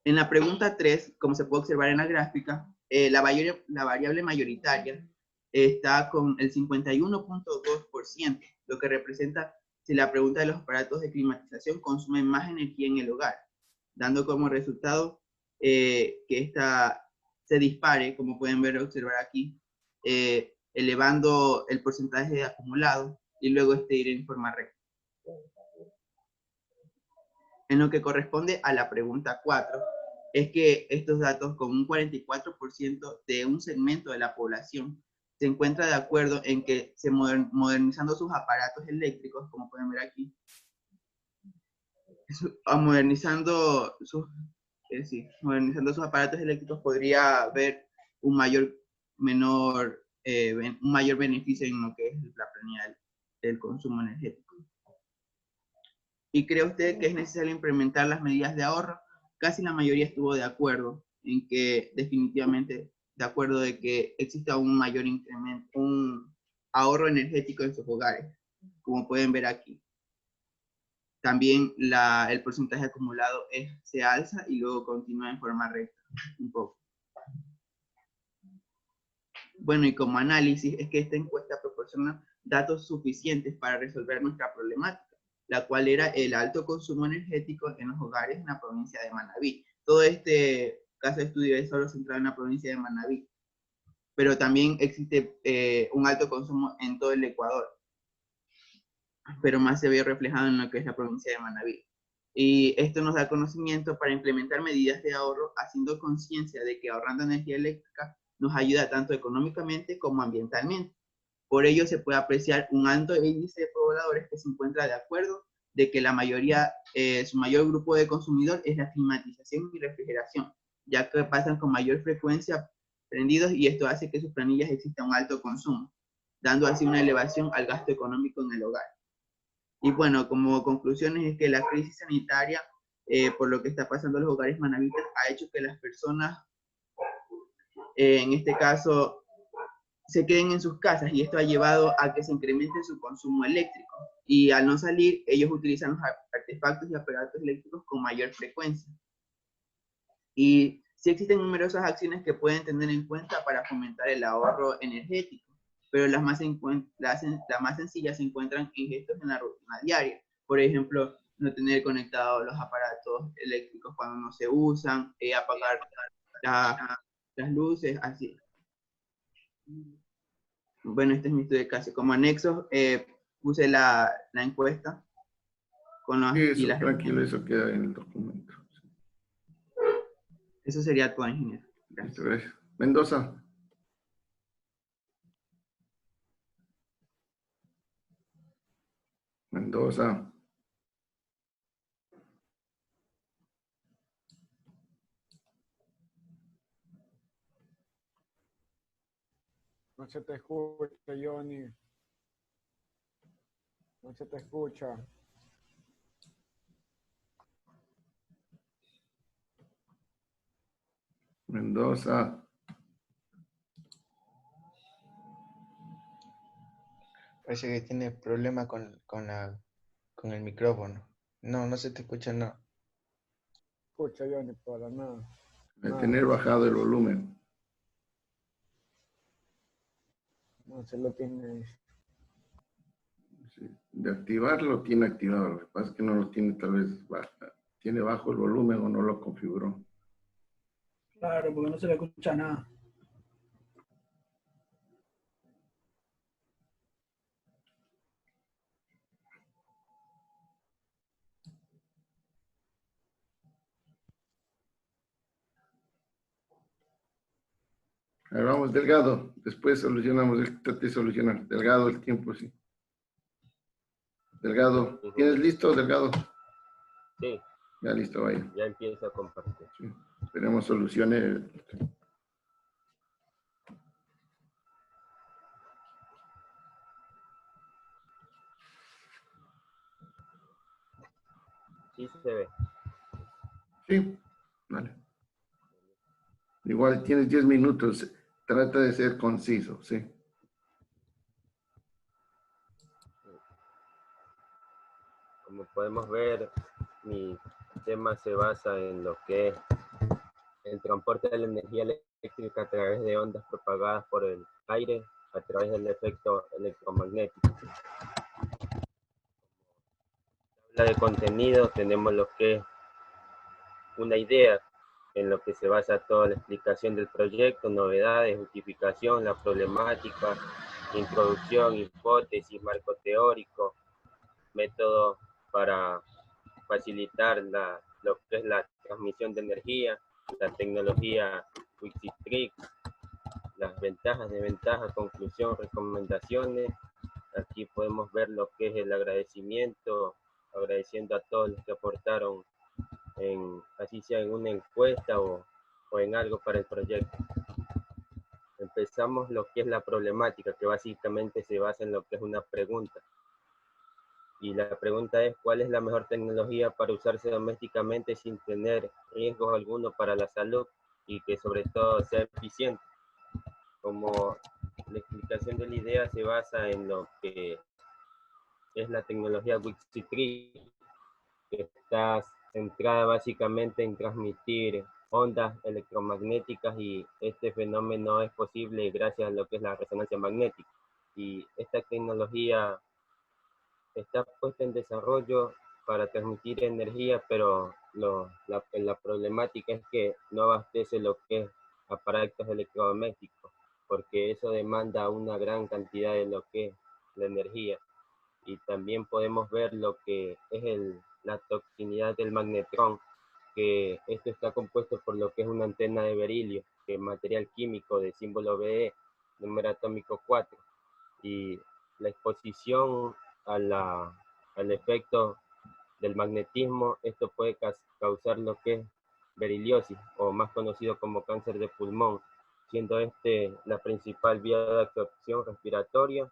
En la pregunta 3, como se puede observar en la gráfica, la variable mayoritaria está con el 51.2%, lo que representa si la pregunta de los aparatos de climatización consumen más energía en el hogar, dando como resultado que esta se dispare, como pueden ver observar aquí, elevando el porcentaje de acumulado y luego ir en forma recta. En lo que corresponde a la pregunta 4, es que estos datos, con un 44% de un segmento de la población, se encuentra de acuerdo en que modernizando sus aparatos eléctricos, como pueden ver aquí, modernizando sus aparatos eléctricos podría haber un mayor beneficio en lo que es la planilla del consumo energético. ¿Y cree usted que es necesario implementar las medidas de ahorro? Casi la mayoría estuvo de acuerdo en que definitivamente de acuerdo de que exista un mayor incremento, un ahorro energético en sus hogares, como pueden ver aquí. También el porcentaje acumulado se alza y luego continúa en forma recta un poco. Bueno, y como análisis es que esta encuesta proporciona datos suficientes para resolver nuestra problemática, la cual era el alto consumo energético en los hogares en la provincia de Manabí. Todo este caso de estudio es solo centrado en la provincia de Manabí, pero también existe un alto consumo en todo el Ecuador, pero más se ve reflejado en lo que es la provincia de Manabí. Y esto nos da conocimiento para implementar medidas de ahorro, haciendo conciencia de que ahorrando energía eléctrica nos ayuda tanto económicamente como ambientalmente. Por ello se puede apreciar un alto índice de pobladores que se encuentra de acuerdo de que la mayoría, su mayor grupo de consumidor es la climatización y refrigeración, ya que pasan con mayor frecuencia prendidos y esto hace que en sus planillas exista un alto consumo, dando así una elevación al gasto económico en el hogar. Y bueno, como conclusiones es que la crisis sanitaria, por lo que está pasando en los hogares manavitas, ha hecho que las personas, en este caso, se queden en sus casas y esto ha llevado a que se incremente su consumo eléctrico. Y al no salir, ellos utilizan los artefactos y aparatos eléctricos con mayor frecuencia. Y Sí existen numerosas acciones que pueden tener en cuenta para fomentar el ahorro energético, pero las más sencillas se encuentran en gestos en la rutina diaria. Por ejemplo, no tener conectados los aparatos eléctricos cuando no se usan, apagar las luces, así. Bueno, este es mi estudio de caso. Como anexo, puse la encuesta con las, Sí, y eso, las... tranquilo, eso queda en el documento. Eso sería todo, ingeniero. Listo, Gracias. gracias. Mendoza. Mendoza. No se te escucha, Johnny. No se te escucha. Mendoza. Parece que tiene problema con el micrófono. No, no se te escucha, no. Escucha, Johnny, para nada. De tener bajado el volumen. No se lo tiene. Sí, de activarlo tiene activado. Lo que pasa es que no lo tiene tal vez tiene bajo el volumen o no lo configuró. Claro, porque no se le escucha nada. A ver, vamos, Delgado. Después solucionamos, trate de solucionar. Delgado, el tiempo, sí. Delgado, ¿tienes listo, Delgado? Sí. Ya listo, vaya. Ya empiezo a compartir. Sí. Esperemos soluciones. Sí se ve. Sí, vale. Igual tienes 10 minutos. Trata de ser conciso, sí. Como podemos ver, mi tema se basa en lo que es el transporte de la energía eléctrica a través de ondas propagadas por el aire a través del efecto electromagnético. En la de contenido tenemos lo que es una idea en lo que se basa toda la explicación del proyecto, novedades, justificación, la problemática, introducción, hipótesis, marco teórico, método para facilitar lo que es la transmisión de energía, la tecnología Wixitrix, las ventajas, desventajas, conclusión, recomendaciones. Aquí podemos ver lo que es el agradecimiento, agradeciendo a todos los que aportaron, así sea en una encuesta o en algo para el proyecto. Empezamos lo que es la problemática, que básicamente se basa en lo que es una pregunta. Y la pregunta es, ¿cuál es la mejor tecnología para usarse domésticamente sin tener riesgos alguno para la salud y que sobre todo sea eficiente? Como la explicación de la idea se basa en lo que es la tecnología Wixitrix, que está centrada básicamente en transmitir ondas electromagnéticas, y este fenómeno es posible gracias a lo que es la resonancia magnética. Y esta tecnología está puesta en desarrollo para transmitir energía, pero la problemática es que no abastece lo que es aparatos electrodomésticos, porque eso demanda una gran cantidad de lo que es la energía. Y también podemos ver lo que es la toxicidad del magnetrón, que esto está compuesto por lo que es una antena de berilio, que es material químico de símbolo Be, número atómico 4, y la exposición al efecto del magnetismo, esto puede causar lo que es beriliosis, o más conocido como cáncer de pulmón, siendo este la principal vía de absorción respiratoria.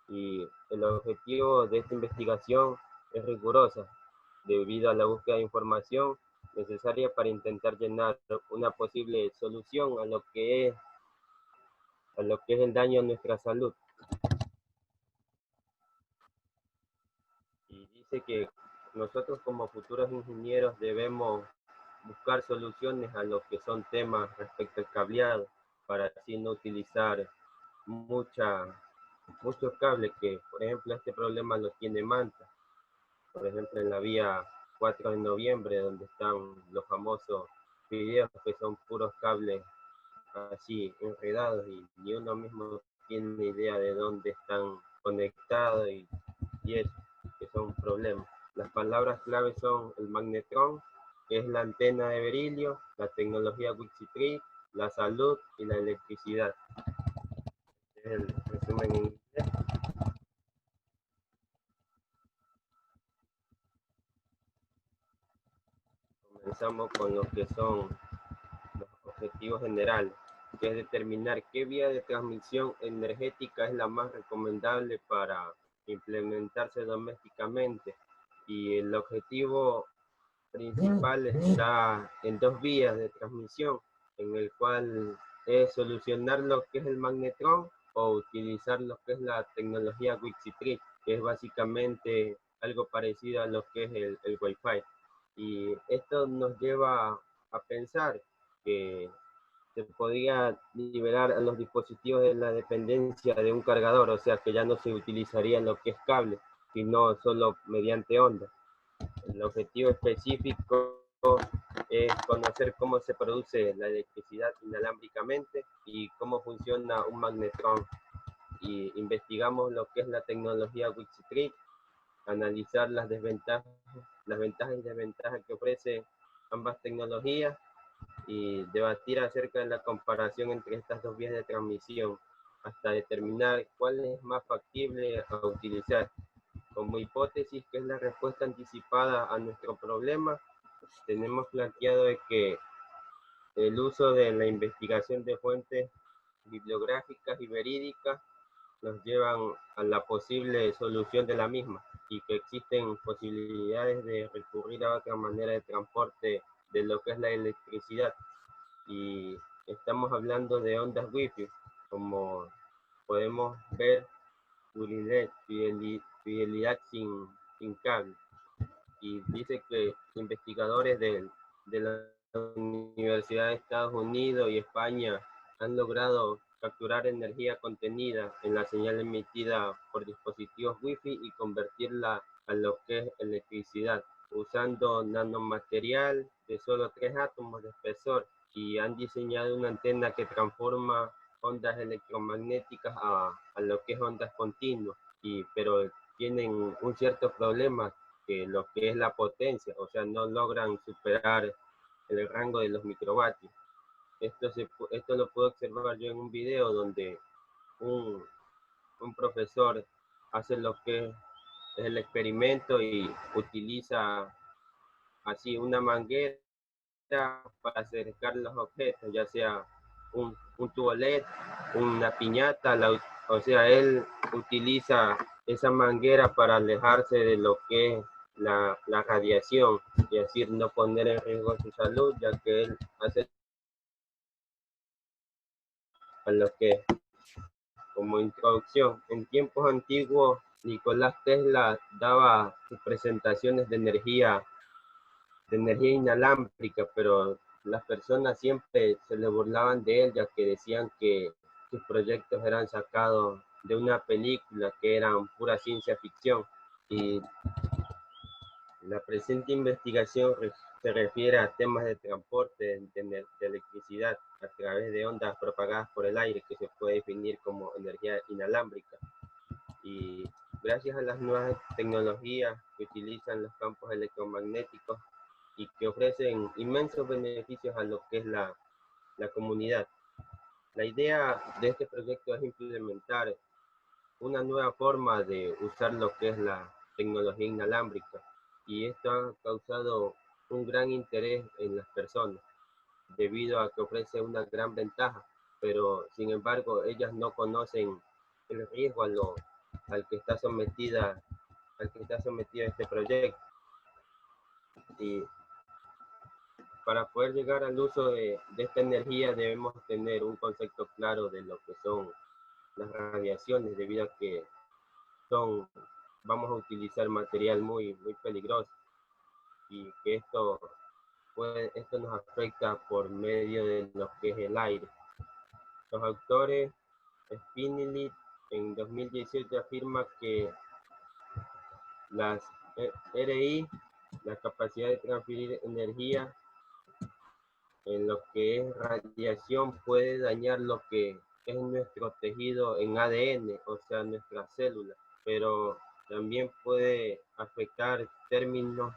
Y el objetivo de esta investigación es rigurosa, debido a la búsqueda de información necesaria para intentar llenar una posible solución a lo que es el daño a nuestra salud. Y dice que nosotros como futuros ingenieros debemos buscar soluciones a lo que son temas respecto al cableado, para así no utilizar muchos cables que, por ejemplo, este problema lo tiene Manta. Por ejemplo, en la vía 4 de noviembre, donde están los famosos videos que son puros cables así enredados y ni uno mismo tiene idea de dónde están conectados y eso, que son problemas. Las palabras clave son el magnetrón, que es la antena de berilio, la tecnología Wixi-3, la salud y la electricidad. Este es el resumen en inglés. Comenzamos con lo que son los objetivos generales, que es determinar qué vía de transmisión energética es la más recomendable para implementarse domésticamente. Y el objetivo principal está en dos vías de transmisión, en el cual es solucionar lo que es el magnetrón o utilizar lo que es la tecnología Wixi-3, que es básicamente algo parecido a lo que es el Wi-Fi. Y esto nos lleva a pensar que se podría liberar a los dispositivos de la dependencia de un cargador, o sea que ya no se utilizaría lo que es cable, sino solo mediante ondas. El objetivo específico es conocer cómo se produce la electricidad inalámbricamente y cómo funciona un magnetrón. Y investigamos lo que es la tecnología Wixi-3, analizar las ventajas y desventajas que ofrece ambas tecnologías y debatir acerca de la comparación entre estas dos vías de transmisión hasta determinar cuál es más factible a utilizar. Como hipótesis, que es la respuesta anticipada a nuestro problema, tenemos planteado de que el uso de la investigación de fuentes bibliográficas y verídicas nos llevan a la posible solución de la misma y que existen posibilidades de recurrir a otra manera de transporte de lo que es la electricidad. Y estamos hablando de ondas Wi-Fi, como podemos ver, fidelidad sin cable. Y dice que investigadores de la Universidad de Estados Unidos y España han logrado capturar energía contenida en la señal emitida por dispositivos Wi-Fi y convertirla a lo que es electricidad, usando nanomaterial de solo 3 átomos de espesor, y han diseñado una antena que transforma ondas electromagnéticas a lo que es ondas continuas, pero tienen un cierto problema, que lo que es la potencia, o sea, no logran superar el rango de los microvatios. Esto lo puedo observar yo en un video donde un profesor hace lo que es el experimento y utiliza así una manguera para acercar los objetos, ya sea un tubo LED, una piñata, o sea, él utiliza esa manguera para alejarse de lo que es la radiación y así no poner en riesgo su salud, ya que él hace a lo que, como introducción, en tiempos antiguos Nicolás Tesla daba sus presentaciones de energía inalámbrica, pero las personas siempre se le burlaban de él, ya que decían que sus proyectos eran sacados de una película, que eran pura ciencia ficción. Y la presente investigación se refiere a temas de transporte de electricidad a través de ondas propagadas por el aire, que se puede definir como energía inalámbrica. Y gracias a las nuevas tecnologías que utilizan los campos electromagnéticos y que ofrecen inmensos beneficios a lo que es la comunidad. La idea de este proyecto es implementar una nueva forma de usar lo que es la tecnología inalámbrica, y esto ha causado un gran interés en las personas debido a que ofrece una gran ventaja, pero sin embargo ellas no conocen el riesgo al que está sometida este proyecto. Y para poder llegar al uso de esta energía debemos tener un concepto claro de lo que son las radiaciones, debido a que vamos a utilizar material muy peligroso, y que esto esto nos afecta por medio de lo que es el aire. Los autores Spinelli en 2018 afirma que las RI, la capacidad de transferir energía en lo que es radiación, puede dañar lo que es nuestro tejido en ADN, o sea, nuestras células, pero también puede afectar términos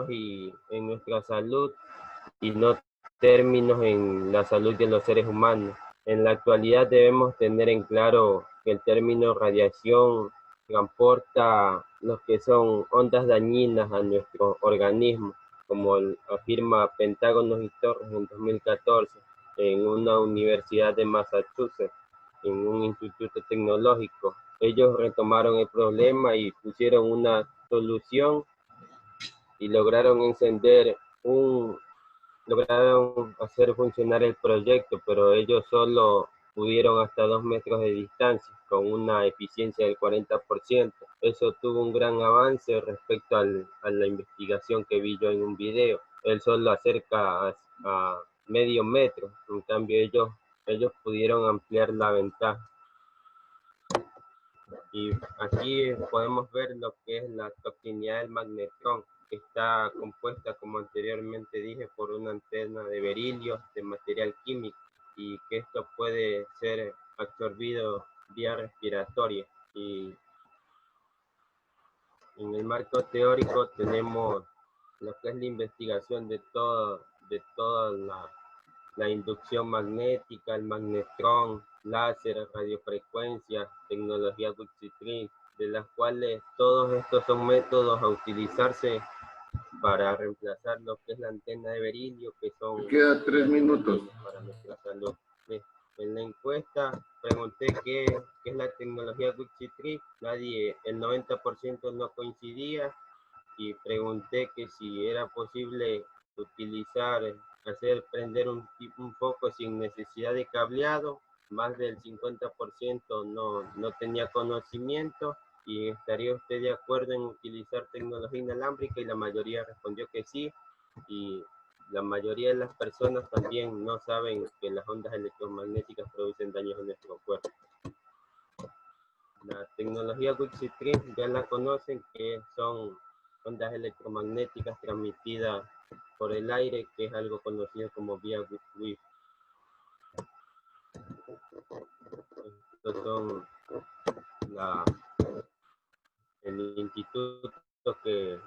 y en nuestra salud y no términos en la salud de los seres humanos. En la actualidad debemos tener en claro que el término radiación transporta lo que son ondas dañinas a nuestro organismo, como afirma Pentágonos y Torres en 2014 en una universidad de Massachusetts, en un instituto tecnológico. Ellos retomaron el problema y pusieron una solución y lograron hacer funcionar el proyecto, pero ellos solo pudieron hasta 2 metros de distancia, con una eficiencia del 40%. Eso tuvo un gran avance respecto a la investigación que vi yo en un video. Él solo acerca a medio metro, en cambio ellos pudieron ampliar la ventaja. Y aquí podemos ver lo que es la toxinidad del magnetrón, que está compuesta, como anteriormente dije, por una antena de berilio de material químico, y que esto puede ser absorbido vía respiratoria. Y en el marco teórico tenemos lo que es la investigación de toda la inducción magnética, el magnetrón, láser, radiofrecuencia, tecnología Dulcitrine, de las cuales todos estos son métodos a utilizarse para reemplazar lo que es la antena de berilio, que son... Queda 3 minutos. Para nuestra salud. En la encuesta pregunté qué es la tecnología Dulcitrine, el 90% no coincidía, y pregunté que si era posible hacer prender un foco sin necesidad de cableado. Más del 50% no tenía conocimiento. ¿Y estaría usted de acuerdo en utilizar tecnología inalámbrica? Y la mayoría respondió que sí. Y la mayoría de las personas también no saben que las ondas electromagnéticas producen daños en nuestro cuerpo. La tecnología Dulcitrine ya la conocen, que son ondas electromagnéticas transmitidas por el aire, que es algo conocido como vía Wi-Fi. Estos son el instituto que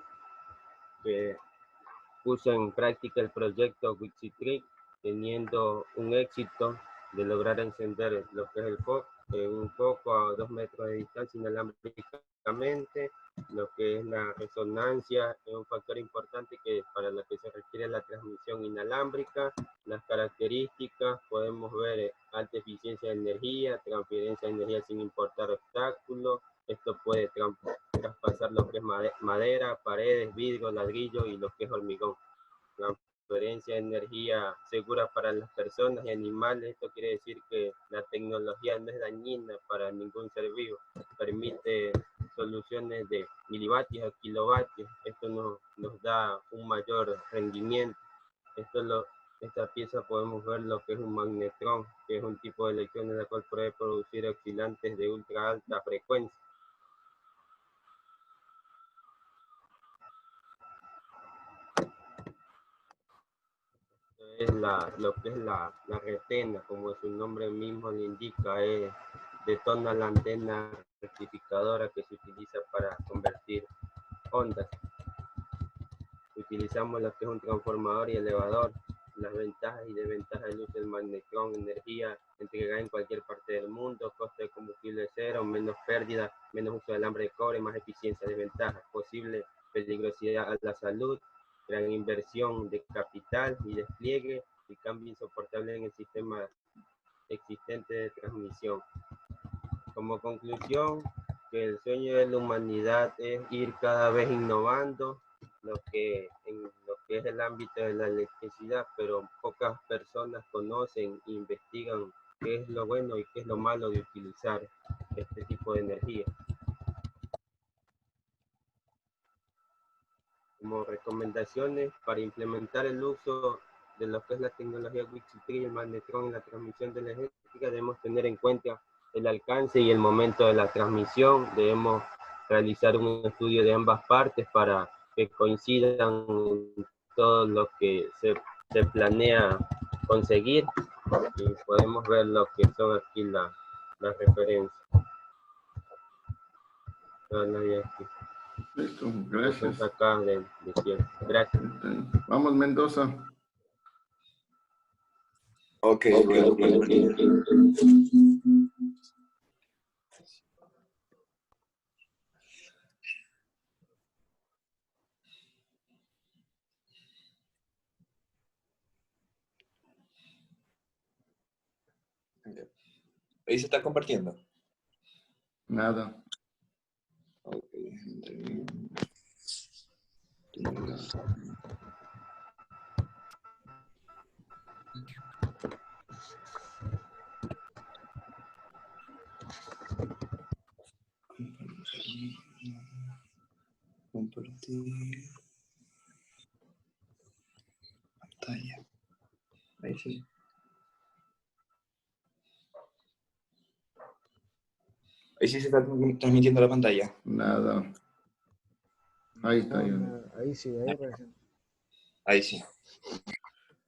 puso en práctica el proyecto Dulcitrine, teniendo un éxito de lograr encender lo que es el foco, un foco a 2 metros de distancia inalámbricamente. Lo que es la resonancia es un factor importante para lo que se requiere la transmisión inalámbrica. Las características, podemos ver alta eficiencia de energía, transferencia de energía sin importar obstáculos. Esto puede traspasar lo que es madera, paredes, vidrio, ladrillo y lo que es hormigón. Transferencia de energía segura para las personas y animales. Esto quiere decir que la tecnología no es dañina para ningún ser vivo. Permite soluciones de milivatios a kilovatios. Esto nos da un mayor rendimiento. Esta pieza podemos ver lo que es un magnetrón, que es un tipo de electrón en la cual puede producir oscilantes de ultra alta frecuencia. Es lo que es la retena, como su nombre mismo le indica, detona la antena rectificadora que se utiliza para convertir ondas. Utilizamos lo que es un transformador y elevador. Las ventajas y desventajas del uso del magnetrón: energía entregada en cualquier parte del mundo, costo de combustible cero, menos pérdida, menos uso de alambre de cobre, más eficiencia. Desventajas: posible peligrosidad a la salud, gran inversión de capital y despliegue, y cambio insoportable en el sistema existente de transmisión. Como conclusión, que el sueño de la humanidad es ir cada vez innovando en lo que es el ámbito de la electricidad, pero pocas personas conocen e investigan qué es lo bueno y qué es lo malo de utilizar este tipo de energía. como recomendaciones para implementar el uso de lo que es la tecnología Wi-Fi y el magnetron en la transmisión de la energética. Debemos tener en cuenta el alcance y el momento de la transmisión. Debemos realizar un estudio de ambas partes para que coincidan en todo lo que se planea conseguir, y podemos ver lo que son aquí las referencias. Listo, gracias. Acá gracias. Vamos, Mendoza. Ok. Ahí se está compartiendo. Nada. Ok. Compartir pantalla. Ahí sí. Ahí sí se está transmitiendo la pantalla. Nada. Ahí está. Ahí sí, ahí recién. Ahí sí.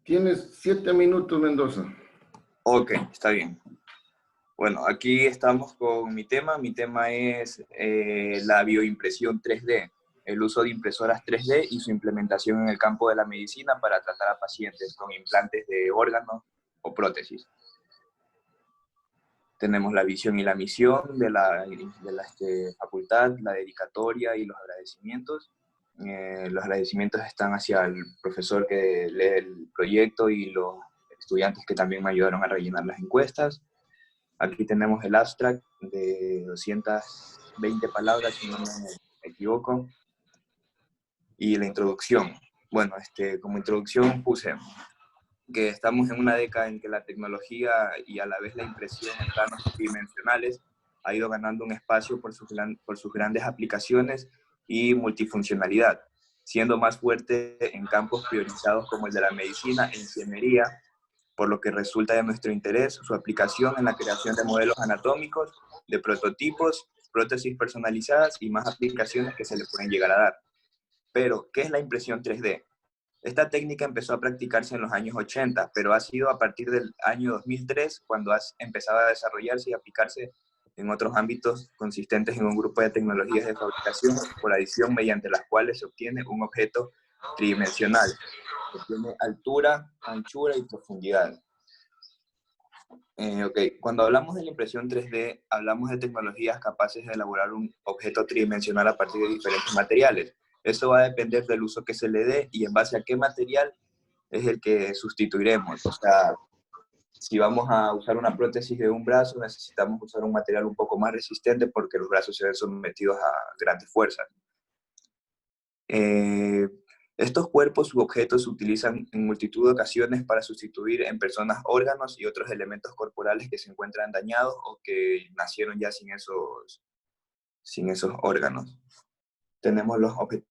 Tienes 7 minutos, Mendoza. Ok, está bien. Bueno, aquí estamos con mi tema. Mi tema es la bioimpresión 3D, el uso de impresoras 3D y su implementación en el campo de la medicina para tratar a pacientes con implantes de órganos o prótesis. Tenemos la visión y la misión de la facultad, la dedicatoria y los agradecimientos. Los agradecimientos están hacia el profesor que lee el proyecto y los estudiantes que también me ayudaron a rellenar las encuestas. Aquí tenemos el abstract de 220 palabras, si no me equivoco. Y la introducción. Bueno, como introducción puse que estamos en una década en que la tecnología y a la vez la impresión en planos tridimensionales ha ido ganando un espacio por sus grandes aplicaciones y multifuncionalidad, siendo más fuerte en campos priorizados como el de la medicina e ingeniería, por lo que resulta de nuestro interés su aplicación en la creación de modelos anatómicos, de prototipos, prótesis personalizadas y más aplicaciones que se le pueden llegar a dar. Pero, ¿qué es la impresión 3D? Esta técnica empezó a practicarse en los años 80, pero ha sido a partir del año 2003 cuando ha empezado a desarrollarse y aplicarse en otros ámbitos consistentes en un grupo de tecnologías de fabricación por adición mediante las cuales se obtiene un objeto tridimensional que tiene altura, anchura y profundidad. Cuando hablamos de la impresión 3D, hablamos de tecnologías capaces de elaborar un objeto tridimensional a partir de diferentes materiales. Eso va a depender del uso que se le dé y en base a qué material es el que sustituiremos. O sea, si vamos a usar una prótesis de un brazo, necesitamos usar un material un poco más resistente porque los brazos se ven sometidos a grandes fuerzas. Estos cuerpos u objetos se utilizan en multitud de ocasiones para sustituir en personas órganos y otros elementos corporales que se encuentran dañados o que nacieron ya sin esos órganos. Tenemos los objetos.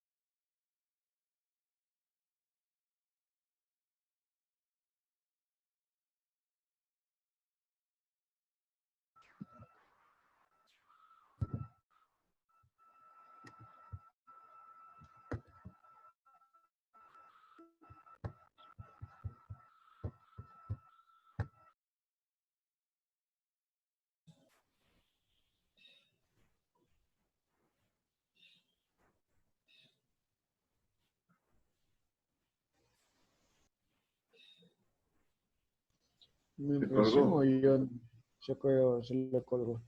¿Mi ¿Se impresión colgó? o yo se le colgó?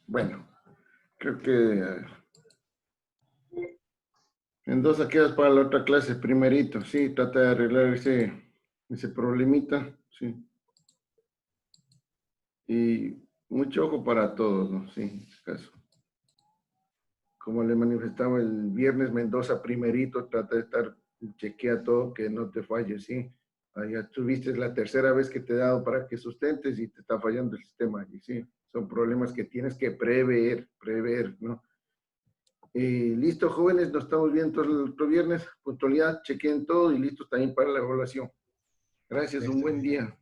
Bueno, creo que Mendoza quedas para la otra clase primerito. Sí, trata de arreglar ese problemita. Sí. Y mucho ojo para todos, ¿no? Sí, en este caso. Como le manifestaba el viernes, Mendoza primerito, trata de estar, chequea todo, que no te falle, ¿sí? Ya tuviste la tercera vez que te he dado para que sustentes y te está fallando el sistema. Y sí, son problemas que tienes que prever, ¿no? Listo, jóvenes, nos estamos viendo el otro viernes. Puntualidad, chequen todo y listos también para la evaluación. Gracias, un buen día.